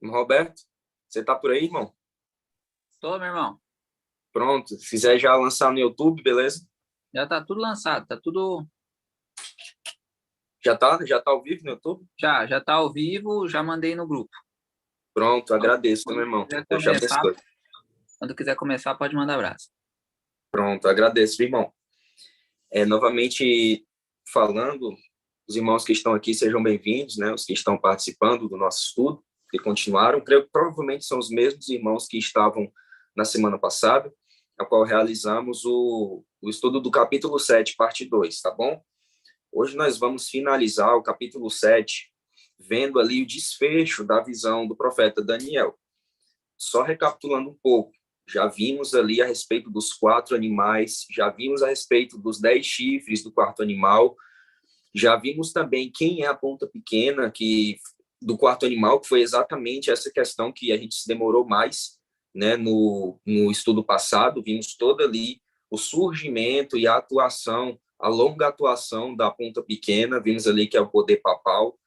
Roberto, você tá por aí, irmão? Tô, meu irmão. Pronto, se quiser já lançar no YouTube, beleza? Já tá tudo lançado, tá tudo. Já tá ao vivo no YouTube? Já tá ao vivo, já mandei no grupo. Pronto, Então, agradeço, meu quando irmão. quiser Deus te começar, abençoe. quando quiser começar, pode mandar abraço. Pronto, agradeço, irmão. Novamente falando, os irmãos que estão aqui sejam bem-vindos, né? Os que estão participando do nosso estudo, que continuaram, creio que provavelmente são os mesmos irmãos que estavam na semana passada, a qual realizamos o estudo do capítulo 7, parte 2, tá bom? Hoje nós vamos finalizar o capítulo 7, vendo ali o desfecho da visão do profeta Daniel. Só recapitulando um pouco, já vimos ali a respeito dos 4 animais, já vimos a respeito dos 10 chifres do quarto animal, já vimos também quem é a ponta pequena do quarto animal, que foi exatamente essa questão que a gente se demorou mais, né, no estudo passado. Vimos toda ali o surgimento e a atuação, a longa atuação da ponta pequena. Vimos ali que é o poder papal,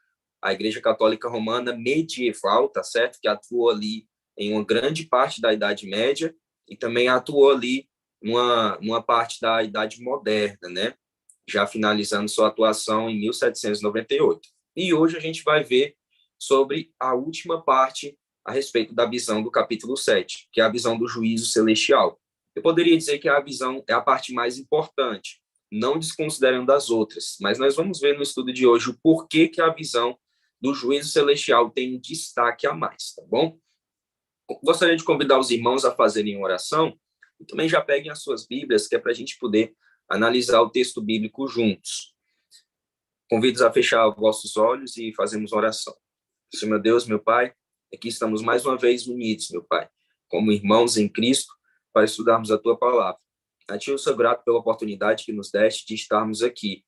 a Igreja Católica Romana medieval, tá certo? Que atuou ali em uma grande parte da Idade Média e também atuou ali numa parte da Idade Moderna, né? Já finalizando sua atuação em 1798. E hoje a gente vai ver sobre a última parte a respeito da visão do capítulo 7, que é a visão do juízo celestial. Eu poderia dizer que a visão é a parte mais importante, não desconsiderando as outras, mas nós vamos ver no estudo de hoje o porquê que a visão do juízo celestial tem um destaque a mais, tá bom? Gostaria de convidar os irmãos a fazerem uma oração e também já peguem as suas Bíblias, que é para a gente poder analisar o texto bíblico juntos. Convido-os a fechar os vossos olhos e fazermos uma oração. Senhor meu Deus, meu Pai, aqui estamos mais uma vez unidos, meu Pai, como irmãos em Cristo, para estudarmos a Tua palavra. A Ti eu sou grato pela oportunidade que nos deste de estarmos aqui,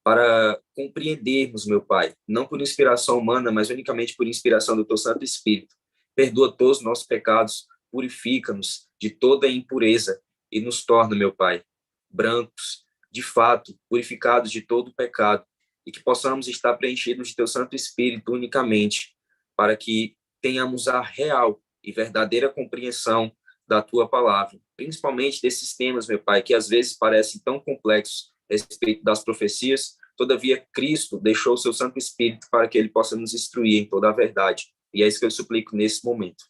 para compreendermos, meu Pai, não por inspiração humana, mas unicamente por inspiração do Teu Santo Espírito. Perdoa todos os nossos pecados, purifica-nos de toda impureza e nos torna, meu Pai, brancos, de fato, purificados de todo o pecado, e que possamos estar preenchidos de Teu Santo Espírito unicamente, para que tenhamos a real e verdadeira compreensão da Tua palavra, principalmente desses temas, meu Pai, que às vezes parecem tão complexos a respeito das profecias. Todavia, Cristo deixou o seu Santo Espírito para que ele possa nos instruir em toda a verdade. E é isso que eu suplico nesse momento.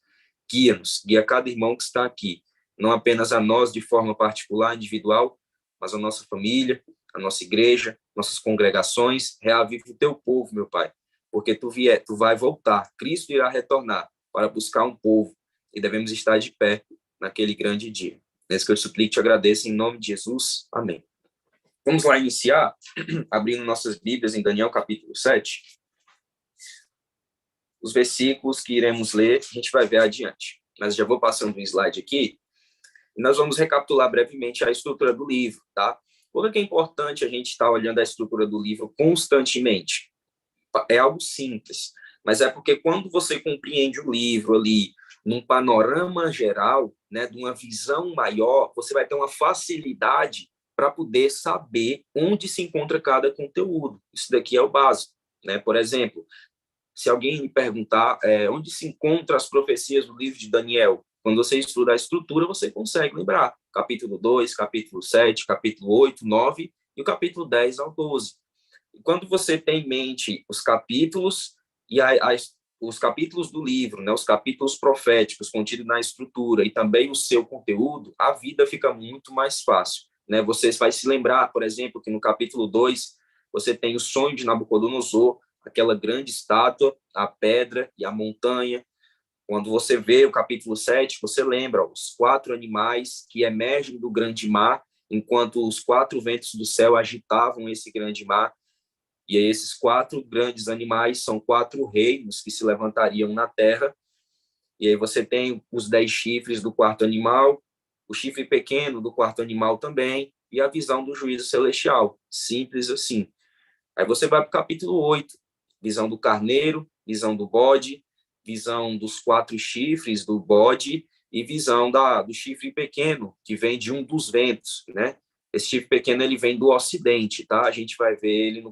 Guia-nos, guia cada irmão que está aqui, não apenas a nós de forma particular, individual, mas a nossa família, a nossa igreja, nossas congregações. Reaviva o teu povo, meu Pai, porque tu vai voltar, Cristo irá retornar para buscar um povo e devemos estar de pé naquele grande dia. É isso que eu suplico e te agradeço em nome de Jesus. Amém. Vamos lá iniciar, abrindo nossas Bíblias em Daniel capítulo 7. Os versículos que iremos ler, a gente vai ver adiante. Mas já vou passando um slide aqui, e nós vamos recapitular brevemente a estrutura do livro, tá? Por que é importante a gente estar olhando a estrutura do livro constantemente? É algo simples, mas é porque quando você compreende o livro ali, num panorama geral, né, de uma visão maior, você vai ter uma facilidade para poder saber onde se encontra cada conteúdo. Isso daqui é o básico, né? Por exemplo, se alguém me perguntar onde se encontram as profecias do livro de Daniel, quando você estuda a estrutura, você consegue lembrar. Capítulo 2, capítulo 7, capítulo 8, 9 e o capítulo 10 ao 12. E quando você tem em mente os capítulos e os capítulos do livro, né, os capítulos proféticos contidos na estrutura e também o seu conteúdo, a vida fica muito mais fácil. Né? Você vai se lembrar, por exemplo, que no capítulo 2 você tem o sonho de Nabucodonosor, aquela grande estátua, a pedra e a montanha. Quando você vê o capítulo 7, você lembra os 4 animais que emergem do grande mar, enquanto os 4 ventos do céu agitavam esse grande mar. E esses 4 grandes animais são 4 reinos que se levantariam na terra. E aí você tem os 10 chifres do quarto animal, o chifre pequeno do quarto animal também, e a visão do juízo celestial. Simples assim. Aí você vai para o capítulo 8, visão do carneiro, visão do bode, visão dos 4 chifres do bode e visão do chifre pequeno, que vem de um dos ventos, né? Esse chifre pequeno ele vem do ocidente, tá? A gente vai ver ele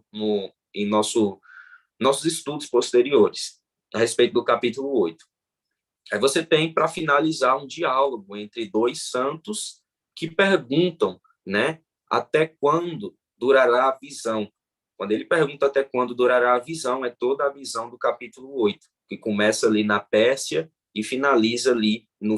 em nossos estudos posteriores, a respeito do capítulo 8. Aí você tem, para finalizar, um diálogo entre dois santos que perguntam, né, até quando durará a visão. Quando ele pergunta até quando durará a visão, é toda a visão do capítulo 8, que começa ali na Pérsia e finaliza ali no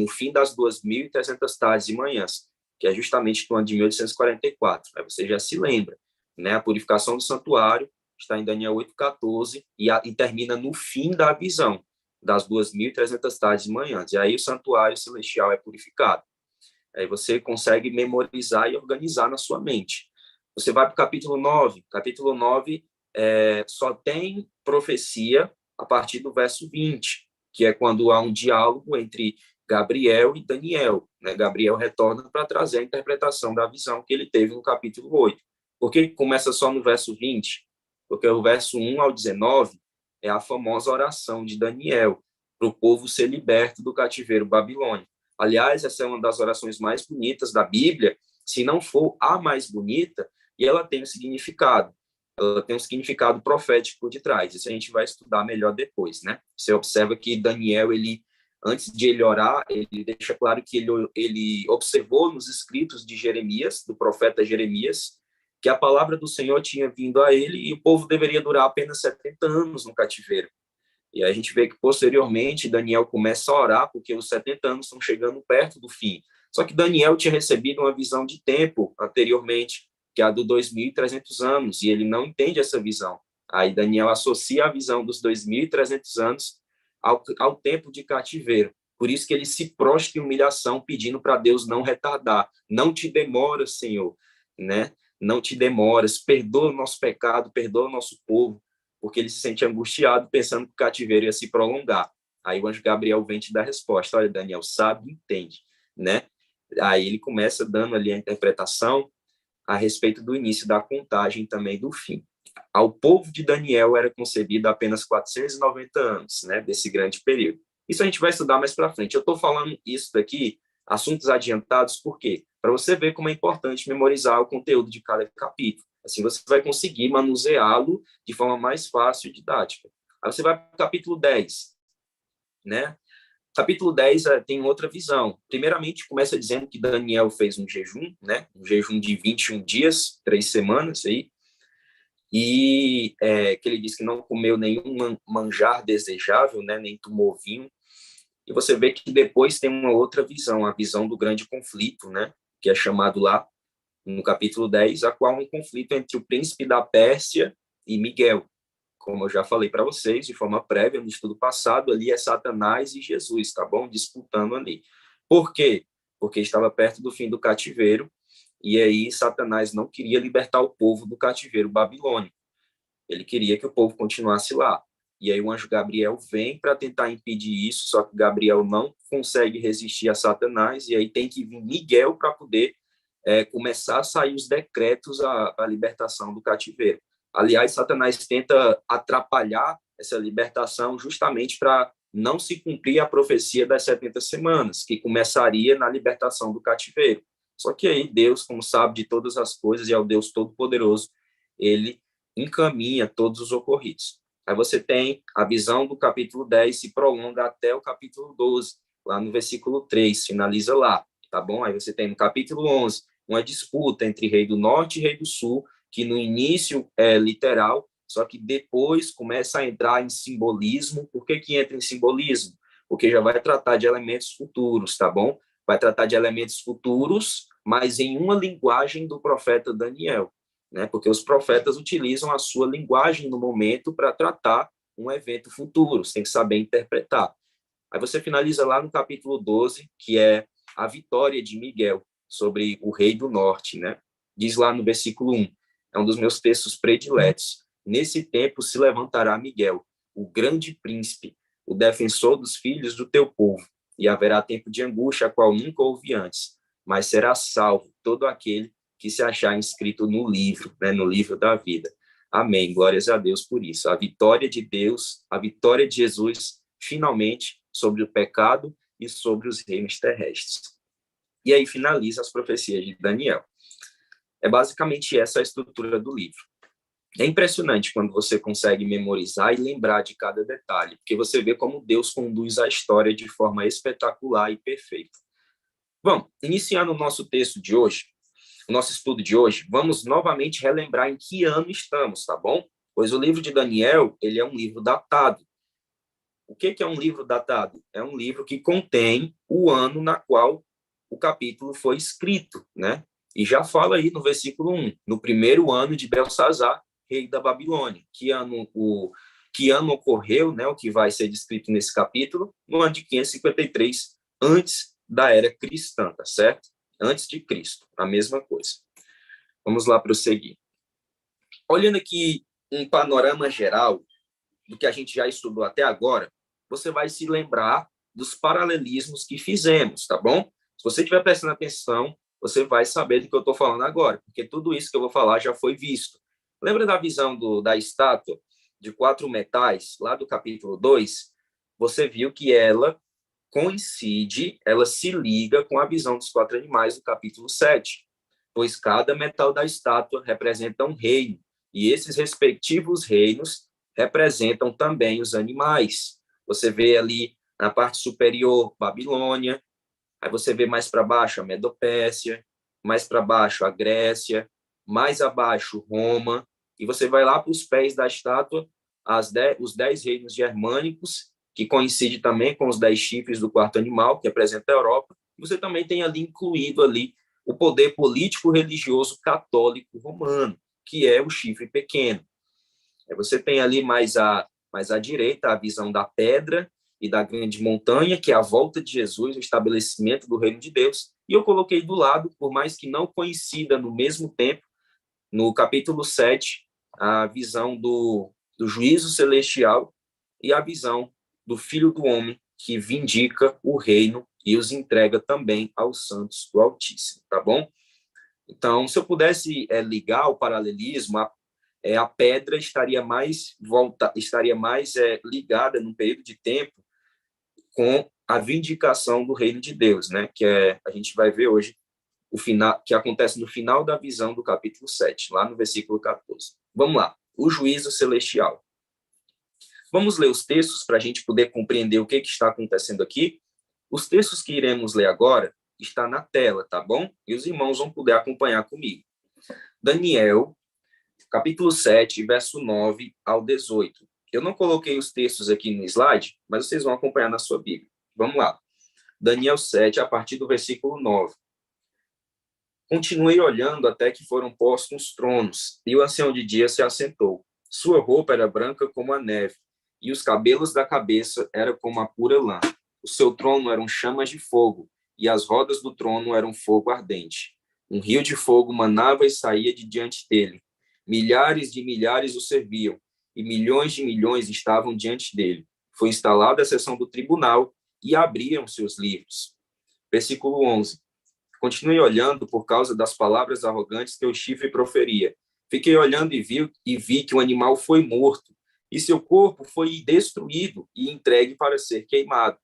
fim das 2.300 tardes e manhãs, que é justamente no ano de 1844. Aí você já se lembra, né? A purificação do santuário está em Daniel 8,14 e termina no fim da visão, das 2.300 tardes e manhãs. E aí o santuário celestial é purificado. Aí você consegue memorizar e organizar na sua mente. Você vai para o capítulo 9. Capítulo 9 só tem profecia a partir do verso 20, que é quando há um diálogo entre Gabriel e Daniel. Né? Gabriel retorna para trazer a interpretação da visão que ele teve no capítulo 8. Por que começa só no verso 20? Porque o verso 1 ao 19 é a famosa oração de Daniel para o povo ser liberto do cativeiro babilônico. Aliás, essa é uma das orações mais bonitas da Bíblia, se não for a mais bonita, e ela tem um significado. Ela tem um significado profético por detrás. Isso a gente vai estudar melhor depois, né? Você observa que Daniel, antes de ele orar, ele deixa claro que ele observou nos escritos de Jeremias, do profeta Jeremias, que a palavra do Senhor tinha vindo a ele e o povo deveria durar apenas 70 anos no cativeiro. E aí a gente vê que, posteriormente, Daniel começa a orar, porque os 70 anos estão chegando perto do fim. Só que Daniel tinha recebido uma visão de tempo anteriormente, que é a do 2.300 anos, e ele não entende essa visão. Aí Daniel associa a visão dos 2.300 anos ao tempo de cativeiro. Por isso que ele se prostra em humilhação, pedindo para Deus não retardar. Não te demoras, Senhor, né? Não te demoras, perdoa o nosso pecado, perdoa o nosso povo, porque ele se sente angustiado, pensando que o cativeiro ia se prolongar. Aí o anjo Gabriel vem te dar a resposta. Olha, Daniel, sabe, entende, né? Aí ele começa dando ali a interpretação a respeito do início da contagem também do fim. Ao povo de Daniel era concebido apenas 490 anos, né, desse grande período. Isso a gente vai estudar mais para frente. Eu estou falando isso daqui, assuntos adiantados, por quê? Para você ver como é importante memorizar o conteúdo de cada capítulo. Assim você vai conseguir manuseá-lo de forma mais fácil e didática. Aí você vai para o capítulo 10, né? Capítulo 10 tem outra visão. Primeiramente, começa dizendo que Daniel fez um jejum, né? Um jejum de 21 dias, 3 semanas aí, e que ele diz que não comeu nenhum manjar desejável, né? Nem tomou vinho. E você vê que depois tem uma outra visão, a visão do grande conflito, né? Que é chamado lá no capítulo 10, a qual é um conflito entre o príncipe da Pérsia e Miguel. Como eu já falei para vocês, de forma prévia, no estudo passado, ali é Satanás e Jesus, tá bom? Disputando ali. Por quê? Porque estava perto do fim do cativeiro, e aí Satanás não queria libertar o povo do cativeiro babilônico. Ele queria que o povo continuasse lá. E aí o anjo Gabriel vem para tentar impedir isso, só que Gabriel não consegue resistir a Satanás, e aí tem que vir Miguel para poder começar a sair os decretos à libertação do cativeiro. Aliás, Satanás tenta atrapalhar essa libertação justamente para não se cumprir a profecia das 70 semanas, que começaria na libertação do cativeiro. Só que aí Deus, como sabe de todas as coisas e é o Deus Todo-Poderoso, ele encaminha todos os ocorridos. Aí você tem a visão do capítulo 10 se prolonga até o capítulo 12, lá no versículo 3, finaliza lá, tá bom? Aí você tem no capítulo 11 uma disputa entre rei do norte e rei do sul, que no início é literal, só que depois começa a entrar em simbolismo. Por que que entra em simbolismo? Porque já vai tratar de elementos futuros, tá bom? Vai tratar de elementos futuros, mas em uma linguagem do profeta Daniel, né? Porque os profetas utilizam a sua linguagem no momento para tratar um evento futuro, você tem que saber interpretar. Aí você finaliza lá no capítulo 12, que é a vitória de Miguel sobre o rei do norte, né? Diz lá no versículo 1, é um dos meus textos prediletos. Nesse tempo se levantará Miguel, o grande príncipe, o defensor dos filhos do teu povo, e haverá tempo de angústia, a qual nunca houve antes, mas será salvo todo aquele que se achar inscrito no livro, né, no livro da vida. Amém. Glórias a Deus por isso. A vitória de Deus, a vitória de Jesus, finalmente, sobre o pecado e sobre os reinos terrestres. E aí finaliza as profecias de Daniel. É basicamente essa a estrutura do livro. É impressionante quando você consegue memorizar e lembrar de cada detalhe, porque você vê como Deus conduz a história de forma espetacular e perfeita. Bom, iniciando o nosso texto de hoje, o nosso estudo de hoje, vamos novamente relembrar em que ano estamos, tá bom? Pois o livro de Daniel, ele é um livro datado. O que é um livro datado? É um livro que contém o ano na qual o capítulo foi escrito, né? E já fala aí no versículo 1, no primeiro ano de Belsazar, rei da Babilônia. Que ano ocorreu, né, o que vai ser descrito nesse capítulo? No ano de 553, antes da era cristã, tá certo? Antes de Cristo, a mesma coisa. Vamos lá prosseguir. Olhando aqui um panorama geral do que a gente já estudou até agora, você vai se lembrar dos paralelismos que fizemos, tá bom? Se você estiver prestando atenção, você vai saber do que eu estou falando agora, porque tudo isso que eu vou falar já foi visto. Lembra da visão da estátua de 4 metais, lá do capítulo 2? Você viu que ela coincide, ela se liga com a visão dos 4 animais do capítulo 7, pois cada metal da estátua representa um reino, e esses respectivos reinos representam também os animais. Você vê ali na parte superior Babilônia, aí você vê mais para baixo a Medopécia, mais para baixo a Grécia, mais abaixo Roma, e você vai lá para os pés da estátua, os 10 reinos germânicos, que coincide também com os 10 chifres do quarto animal, que representa a Europa. Você também tem ali incluído ali o poder político religioso católico romano, que é o chifre pequeno. Você tem ali mais à direita a visão da pedra e da grande montanha, que é a volta de Jesus, o estabelecimento do reino de Deus. E eu coloquei do lado, por mais que não coincida no mesmo tempo, no capítulo 7, a visão do juízo celestial e a visão do Filho do Homem, que vindica o reino e os entrega também aos santos do Altíssimo, tá bom? Então, se eu pudesse ligar o paralelismo, a pedra estaria mais ligada num período de tempo com a vindicação do reino de Deus, né? A gente vai ver hoje o final, que acontece no final da visão do capítulo 7, lá no versículo 14. Vamos lá, o juízo celestial. Vamos ler os textos para a gente poder compreender o que está acontecendo aqui. Os textos que iremos ler agora está na tela, tá bom? E os irmãos vão poder acompanhar comigo. Daniel, capítulo 7, verso 9 ao 18. Eu não coloquei os textos aqui no slide, mas vocês vão acompanhar na sua Bíblia. Vamos lá. Daniel 7, a partir do versículo 9. Continuei olhando até que foram postos tronos, e o ancião de dia se assentou. Sua roupa era branca como a neve, e os cabelos da cabeça eram como a pura lã. O seu trono eram chamas de fogo, e as rodas do trono eram fogo ardente. Um rio de fogo manava e saía de diante dele. Milhares de milhares o serviam, e milhões de milhões estavam diante dele. Foi instalada a sessão do tribunal, e abriam seus livros. Versículo 11. Continuei olhando por causa das palavras arrogantes que o chifre proferia. Fiquei olhando e vi que o animal foi morto, e seu corpo foi destruído e entregue para ser queimado.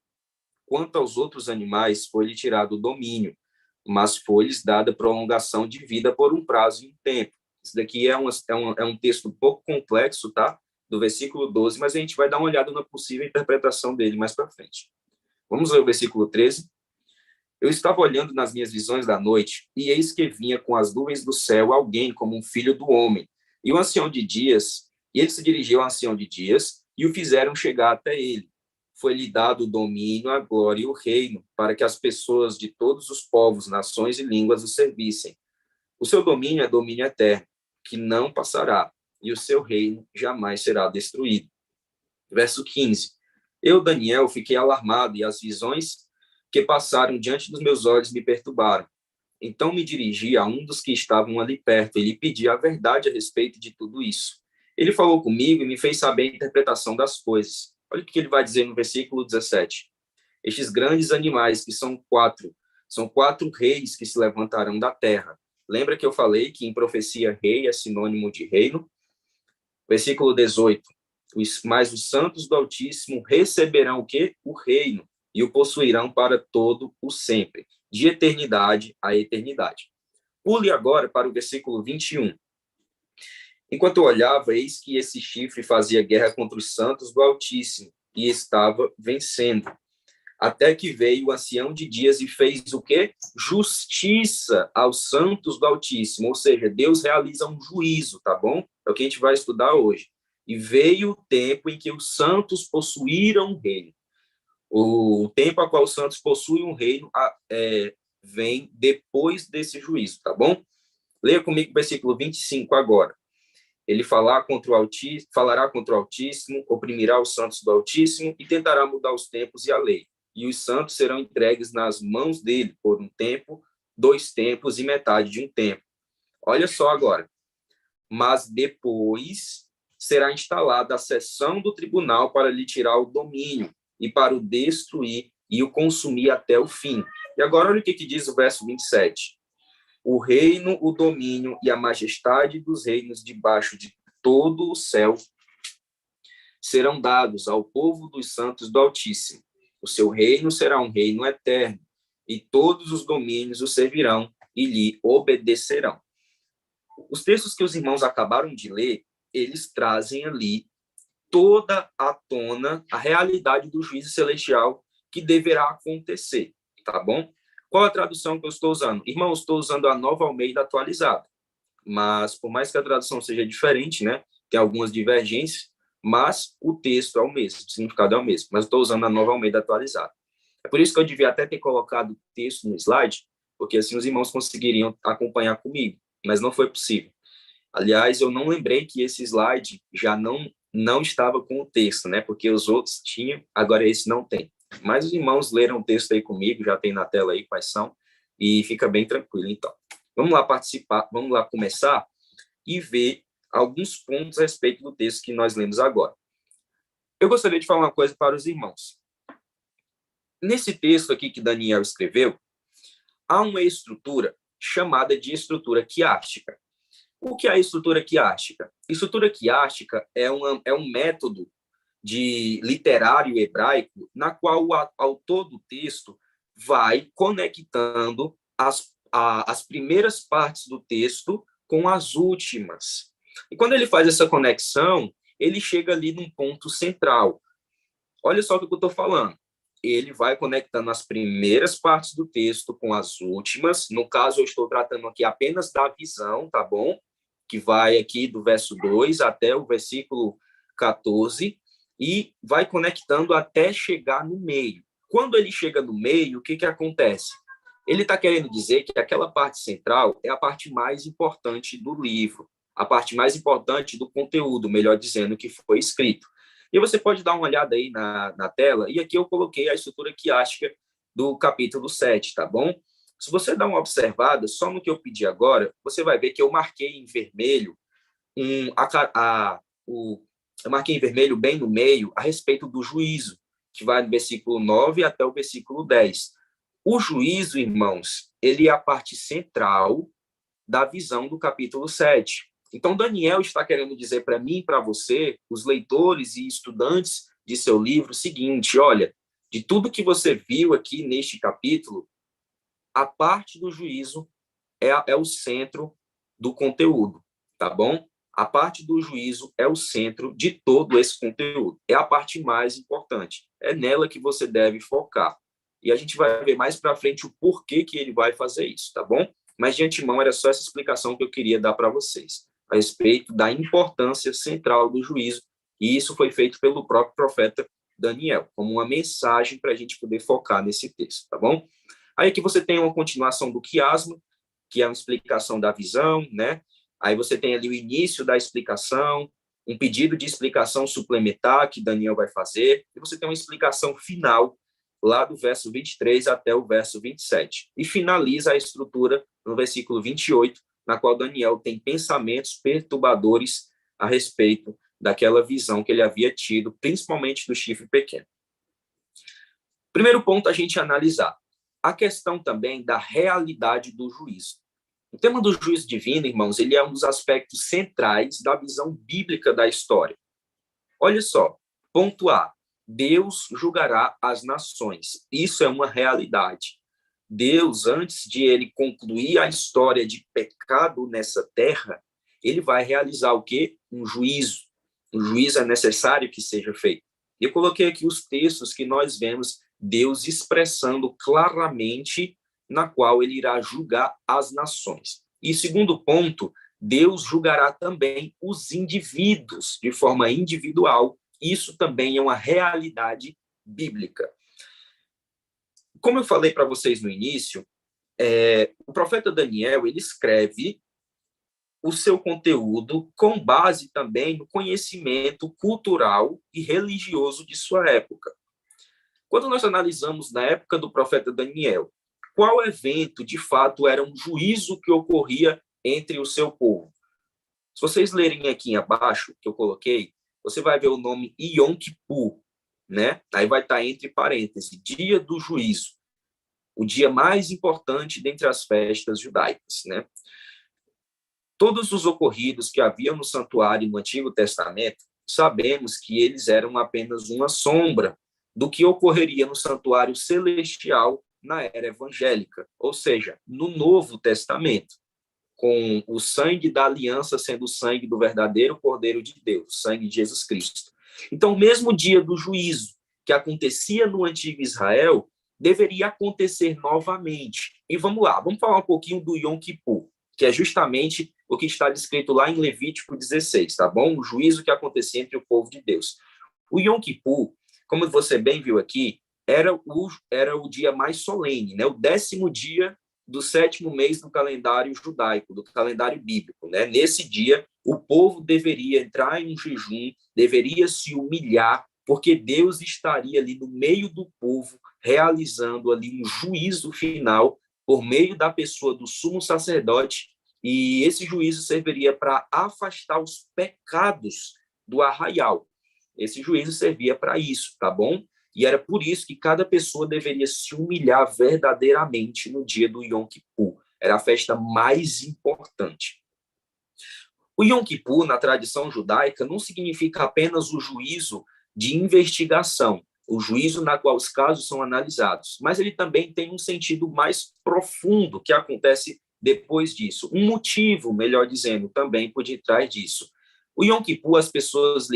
Quanto aos outros animais, foi-lhe tirado o domínio, mas foi-lhes dada prolongação de vida por um prazo e um tempo. Isso daqui é um texto um pouco complexo, tá? Do versículo 12, mas a gente vai dar uma olhada na possível interpretação dele mais para frente. Vamos ler o versículo 13. Eu estava olhando nas minhas visões da noite, e eis que vinha com as nuvens do céu alguém como um filho do homem. E o ancião de dias, e ele se dirigiu ao ancião de dias, e o fizeram chegar até ele. Foi-lhe dado o domínio, a glória e o reino, para que as pessoas de todos os povos, nações e línguas o servissem. O seu domínio é domínio eterno, que não passará, e o seu reino jamais será destruído. Verso 15. Eu, Daniel, fiquei alarmado, e as visões que passaram diante dos meus olhos me perturbaram. Então me dirigi a um dos que estavam ali perto e lhe pedi a verdade a respeito de tudo isso. Ele falou comigo e me fez saber a interpretação das coisas. Olha o que ele vai dizer no versículo 17. Estes grandes animais, que são quatro reis que se levantarão da terra. Lembra que eu falei que em profecia rei é sinônimo de reino? Versículo 18. Mas os santos do Altíssimo receberão o quê? O reino, e o possuirão para todo o sempre, de eternidade a eternidade. Pule agora para o versículo 21. Enquanto eu olhava, eis que esse chifre fazia guerra contra os santos do Altíssimo e estava vencendo. Até que veio o ancião de dias e fez o quê? Justiça aos santos do Altíssimo. Ou seja, Deus realiza um juízo, tá bom? É o que a gente vai estudar hoje. E veio o tempo em que os santos possuíram o reino. O tempo a qual os santos possuem um reino vem depois desse juízo, tá bom? Leia comigo o versículo 25 agora. Ele falará contra o Altíssimo, oprimirá os santos do Altíssimo e tentará mudar os tempos e a lei. E os santos serão entregues nas mãos dele por um tempo, 2 tempos e metade de um tempo. Olha só agora. Mas depois será instalada a sessão do tribunal para lhe tirar o domínio e para o destruir e o consumir até o fim. E agora olha o que diz o verso 27. O reino, o domínio e a majestade dos reinos debaixo de todo o céu serão dados ao povo dos santos do Altíssimo. O seu reino será um reino eterno, e todos os domínios o servirão e lhe obedecerão. Os textos que os irmãos acabaram de ler, eles trazem ali toda à tona a realidade do juízo celestial que deverá acontecer, tá bom? Qual a tradução que eu estou usando? Irmãos, estou usando a Nova Almeida atualizada, mas por mais que a tradução seja diferente, né, tem algumas divergências, mas o texto é o mesmo, o significado é o mesmo, mas estou usando a Nova Almeida atualizada. É por isso que eu devia até ter colocado o texto no slide, porque assim os irmãos conseguiriam acompanhar comigo, mas não foi possível. Aliás, eu não lembrei que esse slide já não estava com o texto, né, porque os outros tinham, agora esse não tem. Mas os irmãos leram o texto aí comigo, já tem na tela aí quais são, e fica bem tranquilo, então. Vamos lá participar, vamos lá começar e ver alguns pontos a respeito do texto que nós lemos agora. Eu gostaria de falar uma coisa para os irmãos. Nesse texto aqui que Daniel escreveu, há uma estrutura chamada de estrutura quiástica. O que é a estrutura quiástica? Estrutura quiástica é um método de literário hebraico na qual o autor do texto vai conectando as primeiras partes do texto com as últimas. E quando ele faz essa conexão, ele chega ali num ponto central. Olha só o que eu estou falando. Ele vai conectando as primeiras partes do texto com as últimas. No caso, eu estou tratando aqui apenas da visão, tá bom? Que vai aqui do verso 2 até o versículo 14, e vai conectando até chegar no meio. Quando ele chega no meio, o que acontece? Ele está querendo dizer que aquela parte central é a parte mais importante do livro, a parte mais importante do conteúdo, melhor dizendo, que foi escrito. E você pode dar uma olhada aí na tela, e aqui eu coloquei a estrutura quiástica do capítulo 7, tá bom? Se você dá uma observada, só no que eu pedi agora, você vai ver que eu marquei em vermelho eu marquei em vermelho bem no meio a respeito do juízo, que vai do versículo 9 até o versículo 10. O juízo, irmãos, ele é a parte central da visão do capítulo 7. Então, Daniel está querendo dizer para mim e para você, os leitores e estudantes de seu livro, o seguinte: olha, de tudo que você viu aqui neste capítulo, a parte do juízo é o centro do conteúdo, tá bom? A parte do juízo é o centro de todo esse conteúdo. É a parte mais importante. É nela que você deve focar. E a gente vai ver mais para frente o porquê que ele vai fazer isso, tá bom? Mas, de antemão, era só essa explicação que eu queria dar para vocês, a respeito da importância central do juízo. E isso foi feito pelo próprio profeta Daniel, como uma mensagem para a gente poder focar nesse texto, tá bom? Aí aqui você tem uma continuação do quiasma, que é uma explicação da visão, né? Aí você tem ali o início da explicação, um pedido de explicação suplementar que Daniel vai fazer, e você tem uma explicação final, lá do verso 23 até o verso 27. E finaliza a estrutura no versículo 28, na qual Daniel tem pensamentos perturbadores a respeito daquela visão que ele havia tido, principalmente do chifre pequeno. Primeiro ponto a gente analisar, a questão também da realidade do juízo. O tema do juízo divino, irmãos, ele é um dos aspectos centrais da visão bíblica da história. Olha só, ponto A, Deus julgará as nações. Isso é uma realidade. Deus, antes de ele concluir a história de pecado nessa terra, ele vai realizar o quê? Um juízo. Um juízo é necessário que seja feito. Eu coloquei aqui os textos que nós vemos Deus expressando claramente na qual ele irá julgar as nações. E segundo ponto, Deus julgará também os indivíduos de forma individual. Isso também é uma realidade bíblica. Como eu falei para vocês no início, o profeta Daniel, ele escreve o seu conteúdo com base também no conhecimento cultural e religioso de sua época. Quando nós analisamos na época do profeta Daniel, qual evento de fato era um juízo que ocorria entre o seu povo? Se vocês lerem aqui abaixo, que eu coloquei, você vai ver o nome Yom Kippur, né? Aí vai estar entre parênteses, dia do juízo, o dia mais importante dentre as festas judaicas, né? Todos os ocorridos que havia no santuário no Antigo Testamento, sabemos que eles eram apenas uma sombra do que ocorreria no santuário celestial na era evangélica, ou seja, no Novo Testamento, com o sangue da aliança sendo o sangue do verdadeiro Cordeiro de Deus, o sangue de Jesus Cristo. Então, o mesmo dia do juízo que acontecia no antigo Israel, deveria acontecer novamente. E vamos lá, vamos falar um pouquinho do Yom Kippur, que é justamente o que está descrito lá em Levítico 16, tá bom? O juízo que acontecia entre o povo de Deus. O Yom Kippur, como você bem viu aqui, era o dia mais solene, né? O 10º dia do 7º mês do calendário judaico, do calendário bíblico, né? Nesse dia, o povo deveria entrar em um jejum, deveria se humilhar, porque Deus estaria ali no meio do povo, realizando ali um juízo final por meio da pessoa do sumo sacerdote, e esse juízo serviria para afastar os pecados do arraial. Esse juízo servia para isso, tá bom? E era por isso que cada pessoa deveria se humilhar verdadeiramente no dia do Yom Kippur. Era a festa mais importante. O Yom Kippur, na tradição judaica, não significa apenas o juízo de investigação, o juízo na qual os casos são analisados, mas ele também tem um sentido mais profundo que acontece depois disso. Um motivo, melhor dizendo, também por detrás disso. O Yom Kippur, as pessoas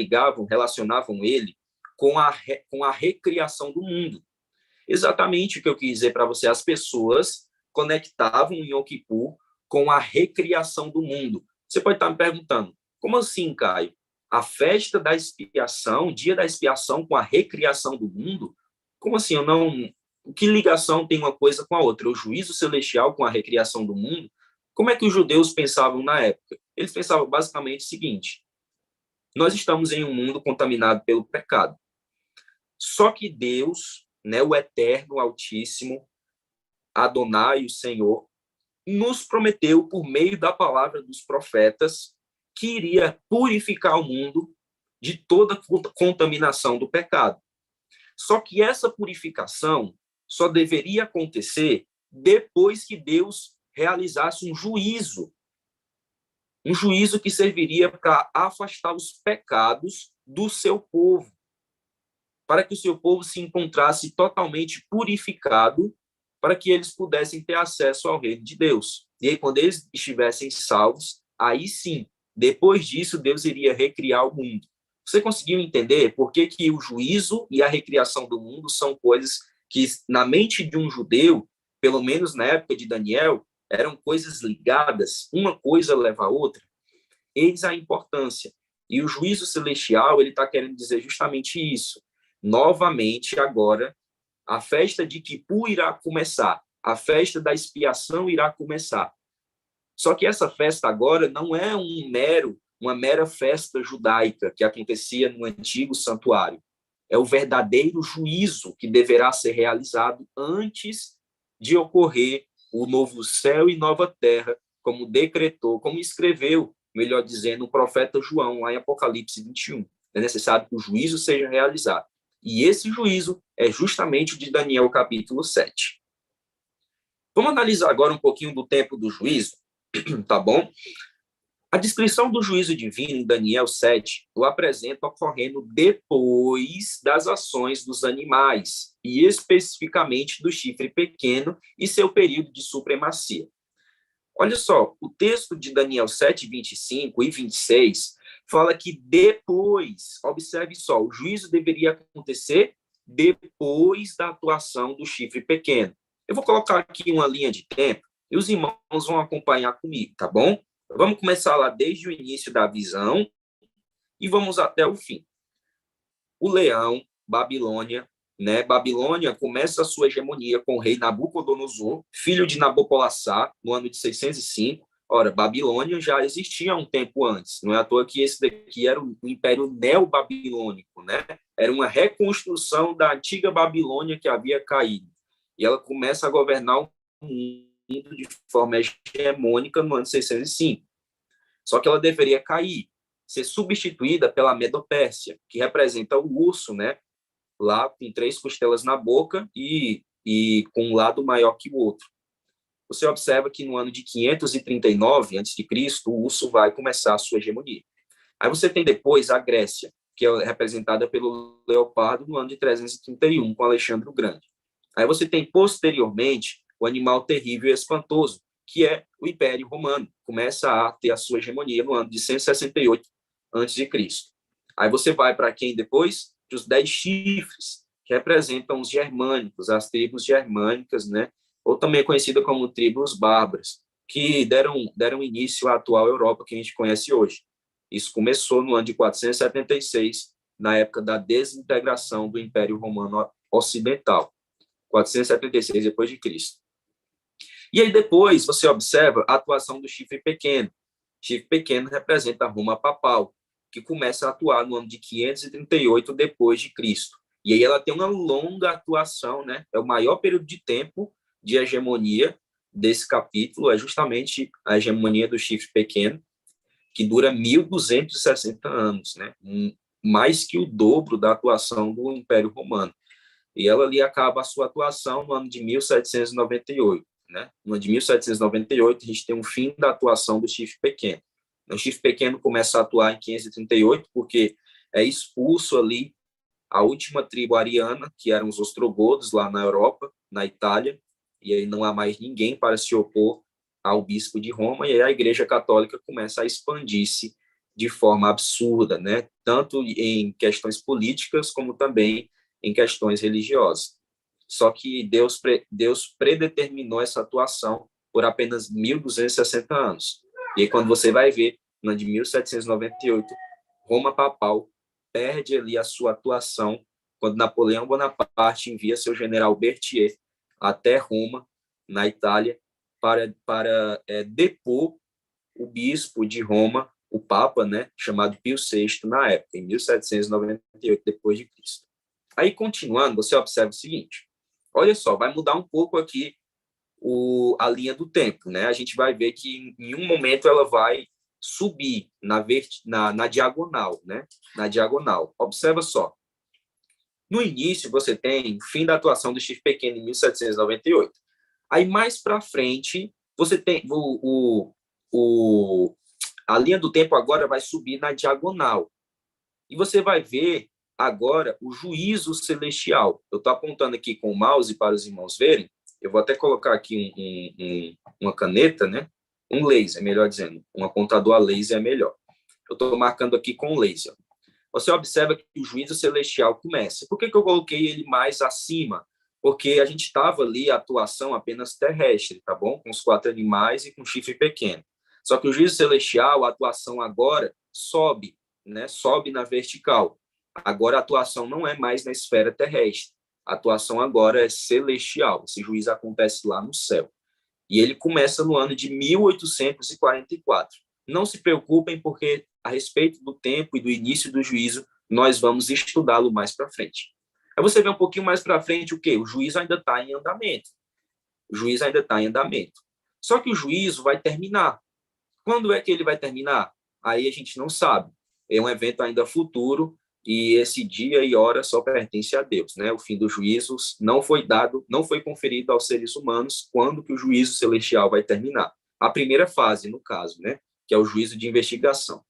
relacionavam ele com a recriação do mundo. Exatamente o que eu quis dizer para você. As pessoas conectavam o Yom Kippur com a recriação do mundo. Você pode estar me perguntando, como assim, Caio? A festa da expiação, dia da expiação com a recriação do mundo? Como assim? Que ligação tem uma coisa com a outra? O juízo celestial com a recriação do mundo? Como é que os judeus pensavam na época? Eles pensavam basicamente o seguinte: nós estamos em um mundo contaminado pelo pecado. Só que Deus, né, o Eterno, o Altíssimo, Adonai, o Senhor, nos prometeu, por meio da palavra dos profetas, que iria purificar o mundo de toda contaminação do pecado. Só que essa purificação só deveria acontecer depois que Deus realizasse um juízo que serviria para afastar os pecados do seu povo, para que o seu povo se encontrasse totalmente purificado, para que eles pudessem ter acesso ao reino de Deus. E aí, quando eles estivessem salvos, aí sim, depois disso, Deus iria recriar o mundo. Você conseguiu entender por que o juízo e a recriação do mundo são coisas que, na mente de um judeu, pelo menos na época de Daniel, eram coisas ligadas, uma coisa leva a outra? Eis a importância. E o juízo celestial, ele está querendo dizer justamente isso. Novamente, agora, a festa de Kippur irá começar, a festa da expiação irá começar. Só que essa festa agora não é uma mera festa judaica que acontecia no antigo santuário. É o verdadeiro juízo que deverá ser realizado antes de ocorrer o novo céu e nova terra, como decretou, como escreveu, melhor dizendo, o profeta João, lá em Apocalipse 21. É necessário que o juízo seja realizado. E esse juízo é justamente o de Daniel, capítulo 7. Vamos analisar agora um pouquinho do tempo do juízo, tá bom? A descrição do juízo divino em Daniel 7 o apresenta ocorrendo depois das ações dos animais, e especificamente do chifre pequeno e seu período de supremacia. Olha só, o texto de Daniel 7, 25 e 26 fala que depois, observe só, o juízo deveria acontecer depois da atuação do chifre pequeno. Eu vou colocar aqui uma linha de tempo e os irmãos vão acompanhar comigo, tá bom? Vamos começar lá desde o início da visão e vamos até o fim. O leão, Babilônia, né? Babilônia começa a sua hegemonia com o rei Nabucodonosor, filho de Nabopolassar, no ano de 605. Ora, Babilônia já existia há um tempo antes. Não é à toa que esse daqui era o Império Neobabilônico, né? Era uma reconstrução da antiga Babilônia que havia caído. E ela começa a governar o mundo de forma hegemônica no ano 605. Só que ela deveria cair, ser substituída pela Medo-Pérsia, que representa o urso, né? Lá com 3 costelas na boca e com um lado maior que o outro. Você observa que no ano de 539 a.C., o urso vai começar a sua hegemonia. Aí você tem depois a Grécia, que é representada pelo leopardo no ano de 331, com Alexandre o Grande. Aí você tem, posteriormente, o animal terrível e espantoso, que é o Império Romano. Começa a ter a sua hegemonia no ano de 168 a.C. Aí você vai para quem depois? Os 10 chifres, que representam os germânicos, as tribos germânicas, né? Ou também conhecida como tribos bárbaras, que deram início à atual Europa que a gente conhece hoje. Isso começou no ano de 476, na época da desintegração do Império Romano Ocidental, 476 depois de Cristo. E aí depois você observa a atuação do chifre pequeno. Chifre pequeno representa a Roma papal, que começa a atuar no ano de 538 depois de Cristo. E aí ela tem uma longa atuação, né? É o maior período de tempo de hegemonia desse capítulo, é justamente a hegemonia do chifre pequeno, que dura 1.260 anos, né? Mais que o dobro da atuação do Império Romano. E ela ali acaba a sua atuação no ano de 1798, né? No ano de 1798, a gente tem um fim da atuação do chifre pequeno. O chifre pequeno começa a atuar em 538, porque é expulso ali a última tribo ariana, que eram os ostrogodos lá na Europa, na Itália, e aí não há mais ninguém para se opor ao bispo de Roma, e aí a Igreja Católica começa a expandir-se de forma absurda, né? Tanto em questões políticas, como também em questões religiosas. Só que Deus predeterminou essa atuação por apenas 1.260 anos. E aí, quando você vai ver, no ano de 1798, Roma papal perde ali a sua atuação quando Napoleão Bonaparte envia seu general Berthier até Roma, na Itália, para depor o bispo de Roma, o Papa, né, chamado Pio VI, na época, em 1798 depois de Cristo. Aí, continuando, você observa o seguinte, olha só, vai mudar um pouco aqui a linha do tempo, né? A gente vai ver que em um momento ela vai subir na diagonal, né? Na diagonal. Observa só. No início, você tem o fim da atuação do chifre pequeno em 1798. Aí, mais para frente, você tem a linha do tempo agora vai subir na diagonal. E você vai ver agora o juízo celestial. Eu estou apontando aqui com o mouse para os irmãos verem. Eu vou até colocar aqui uma caneta, né? Um laser, melhor dizendo. Um apontador a laser é melhor. Eu estou marcando aqui com laser. Você observa que o juízo celestial começa. Por que eu coloquei ele mais acima? Porque a gente estava ali, a atuação apenas terrestre, tá bom? Com os 4 animais e com o chifre pequeno. Só que o juízo celestial, a atuação agora sobe, né? Sobe na vertical. Agora a atuação não é mais na esfera terrestre. A atuação agora é celestial. Esse juízo acontece lá no céu. E ele começa no ano de 1844. Não se preocupem, porque a respeito do tempo e do início do juízo, nós vamos estudá-lo mais para frente. Aí você vê um pouquinho mais para frente o quê? O juízo ainda está em andamento. O juízo ainda está em andamento. Só que o juízo vai terminar. Quando é que ele vai terminar? Aí a gente não sabe. É um evento ainda futuro, e esse dia e hora só pertence a Deus, né? O fim dos juízos não foi conferido aos seres humanos quando que o juízo celestial vai terminar. A primeira fase, no caso, né? Que é o juízo de investigação.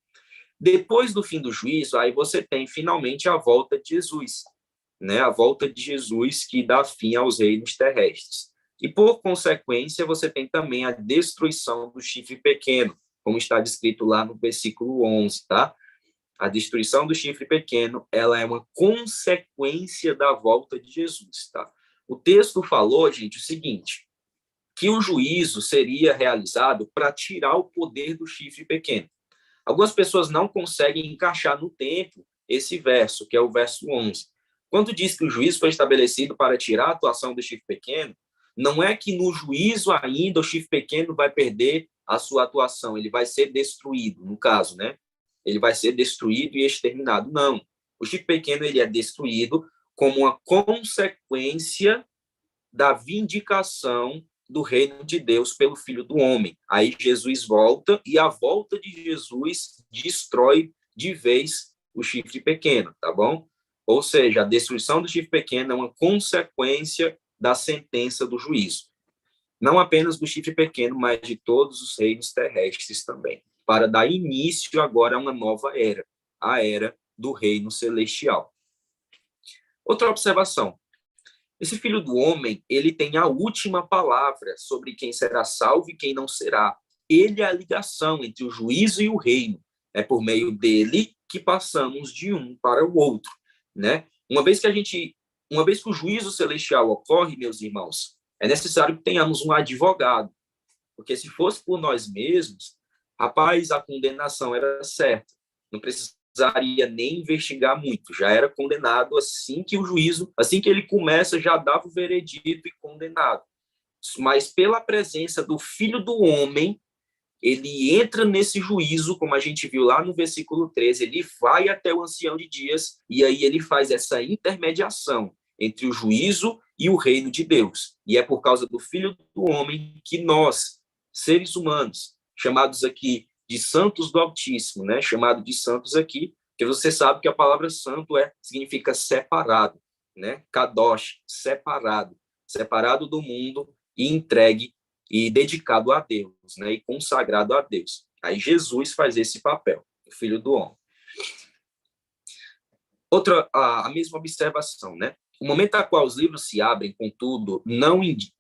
Depois do fim do juízo, aí você tem finalmente a volta de Jesus, né? A volta de Jesus que dá fim aos reinos terrestres. E, por consequência, você tem também a destruição do chifre pequeno, como está descrito lá no versículo 11, tá? A destruição do chifre pequeno, ela é uma consequência da volta de Jesus, tá? O texto falou, gente, o seguinte, que o juízo seria realizado para tirar o poder do chifre pequeno. Algumas pessoas não conseguem encaixar no tempo esse verso, que é o verso 11. Quando diz que o juízo foi estabelecido para tirar a atuação do chifre pequeno, não é que no juízo ainda o chifre pequeno vai perder a sua atuação, ele vai ser destruído, no caso, né? Ele vai ser destruído e exterminado. Não. O chifre pequeno ele é destruído como uma consequência da vindicação do reino de Deus pelo Filho do Homem. Aí Jesus volta e a volta de Jesus destrói de vez o chifre pequeno, tá bom? Ou seja, a destruição do chifre pequeno é uma consequência da sentença do juízo. Não apenas do chifre pequeno, mas de todos os reinos terrestres também. Para dar início agora a uma nova era, a era do reino celestial. Outra observação. Esse Filho do Homem, ele tem a última palavra sobre quem será salvo e quem não será. Ele é a ligação entre o juízo e o reino. É por meio dele que passamos de um para o outro, né? Uma vez que o juízo celestial ocorre, meus irmãos, é necessário que tenhamos um advogado, porque se fosse por nós mesmos, rapaz, a condenação era certa. Não precisaria nem investigar muito, já era condenado assim que o juízo, assim que ele começa, já dava o veredito e condenado. Mas pela presença do Filho do Homem, ele entra nesse juízo, como a gente viu lá no versículo 13, ele vai até o ancião de dias e aí ele faz essa intermediação entre o juízo e o reino de Deus. E é por causa do Filho do Homem que nós, seres humanos, chamados aqui de santos do Altíssimo, né? Chamado de santos aqui, porque você sabe que a palavra santo significa separado, né? Kadosh, separado, separado do mundo e entregue e dedicado a Deus, né? E consagrado a Deus. Aí Jesus faz esse papel, o Filho do Homem. Outra, a mesma observação, né? O momento a qual os livros se abrem, contudo,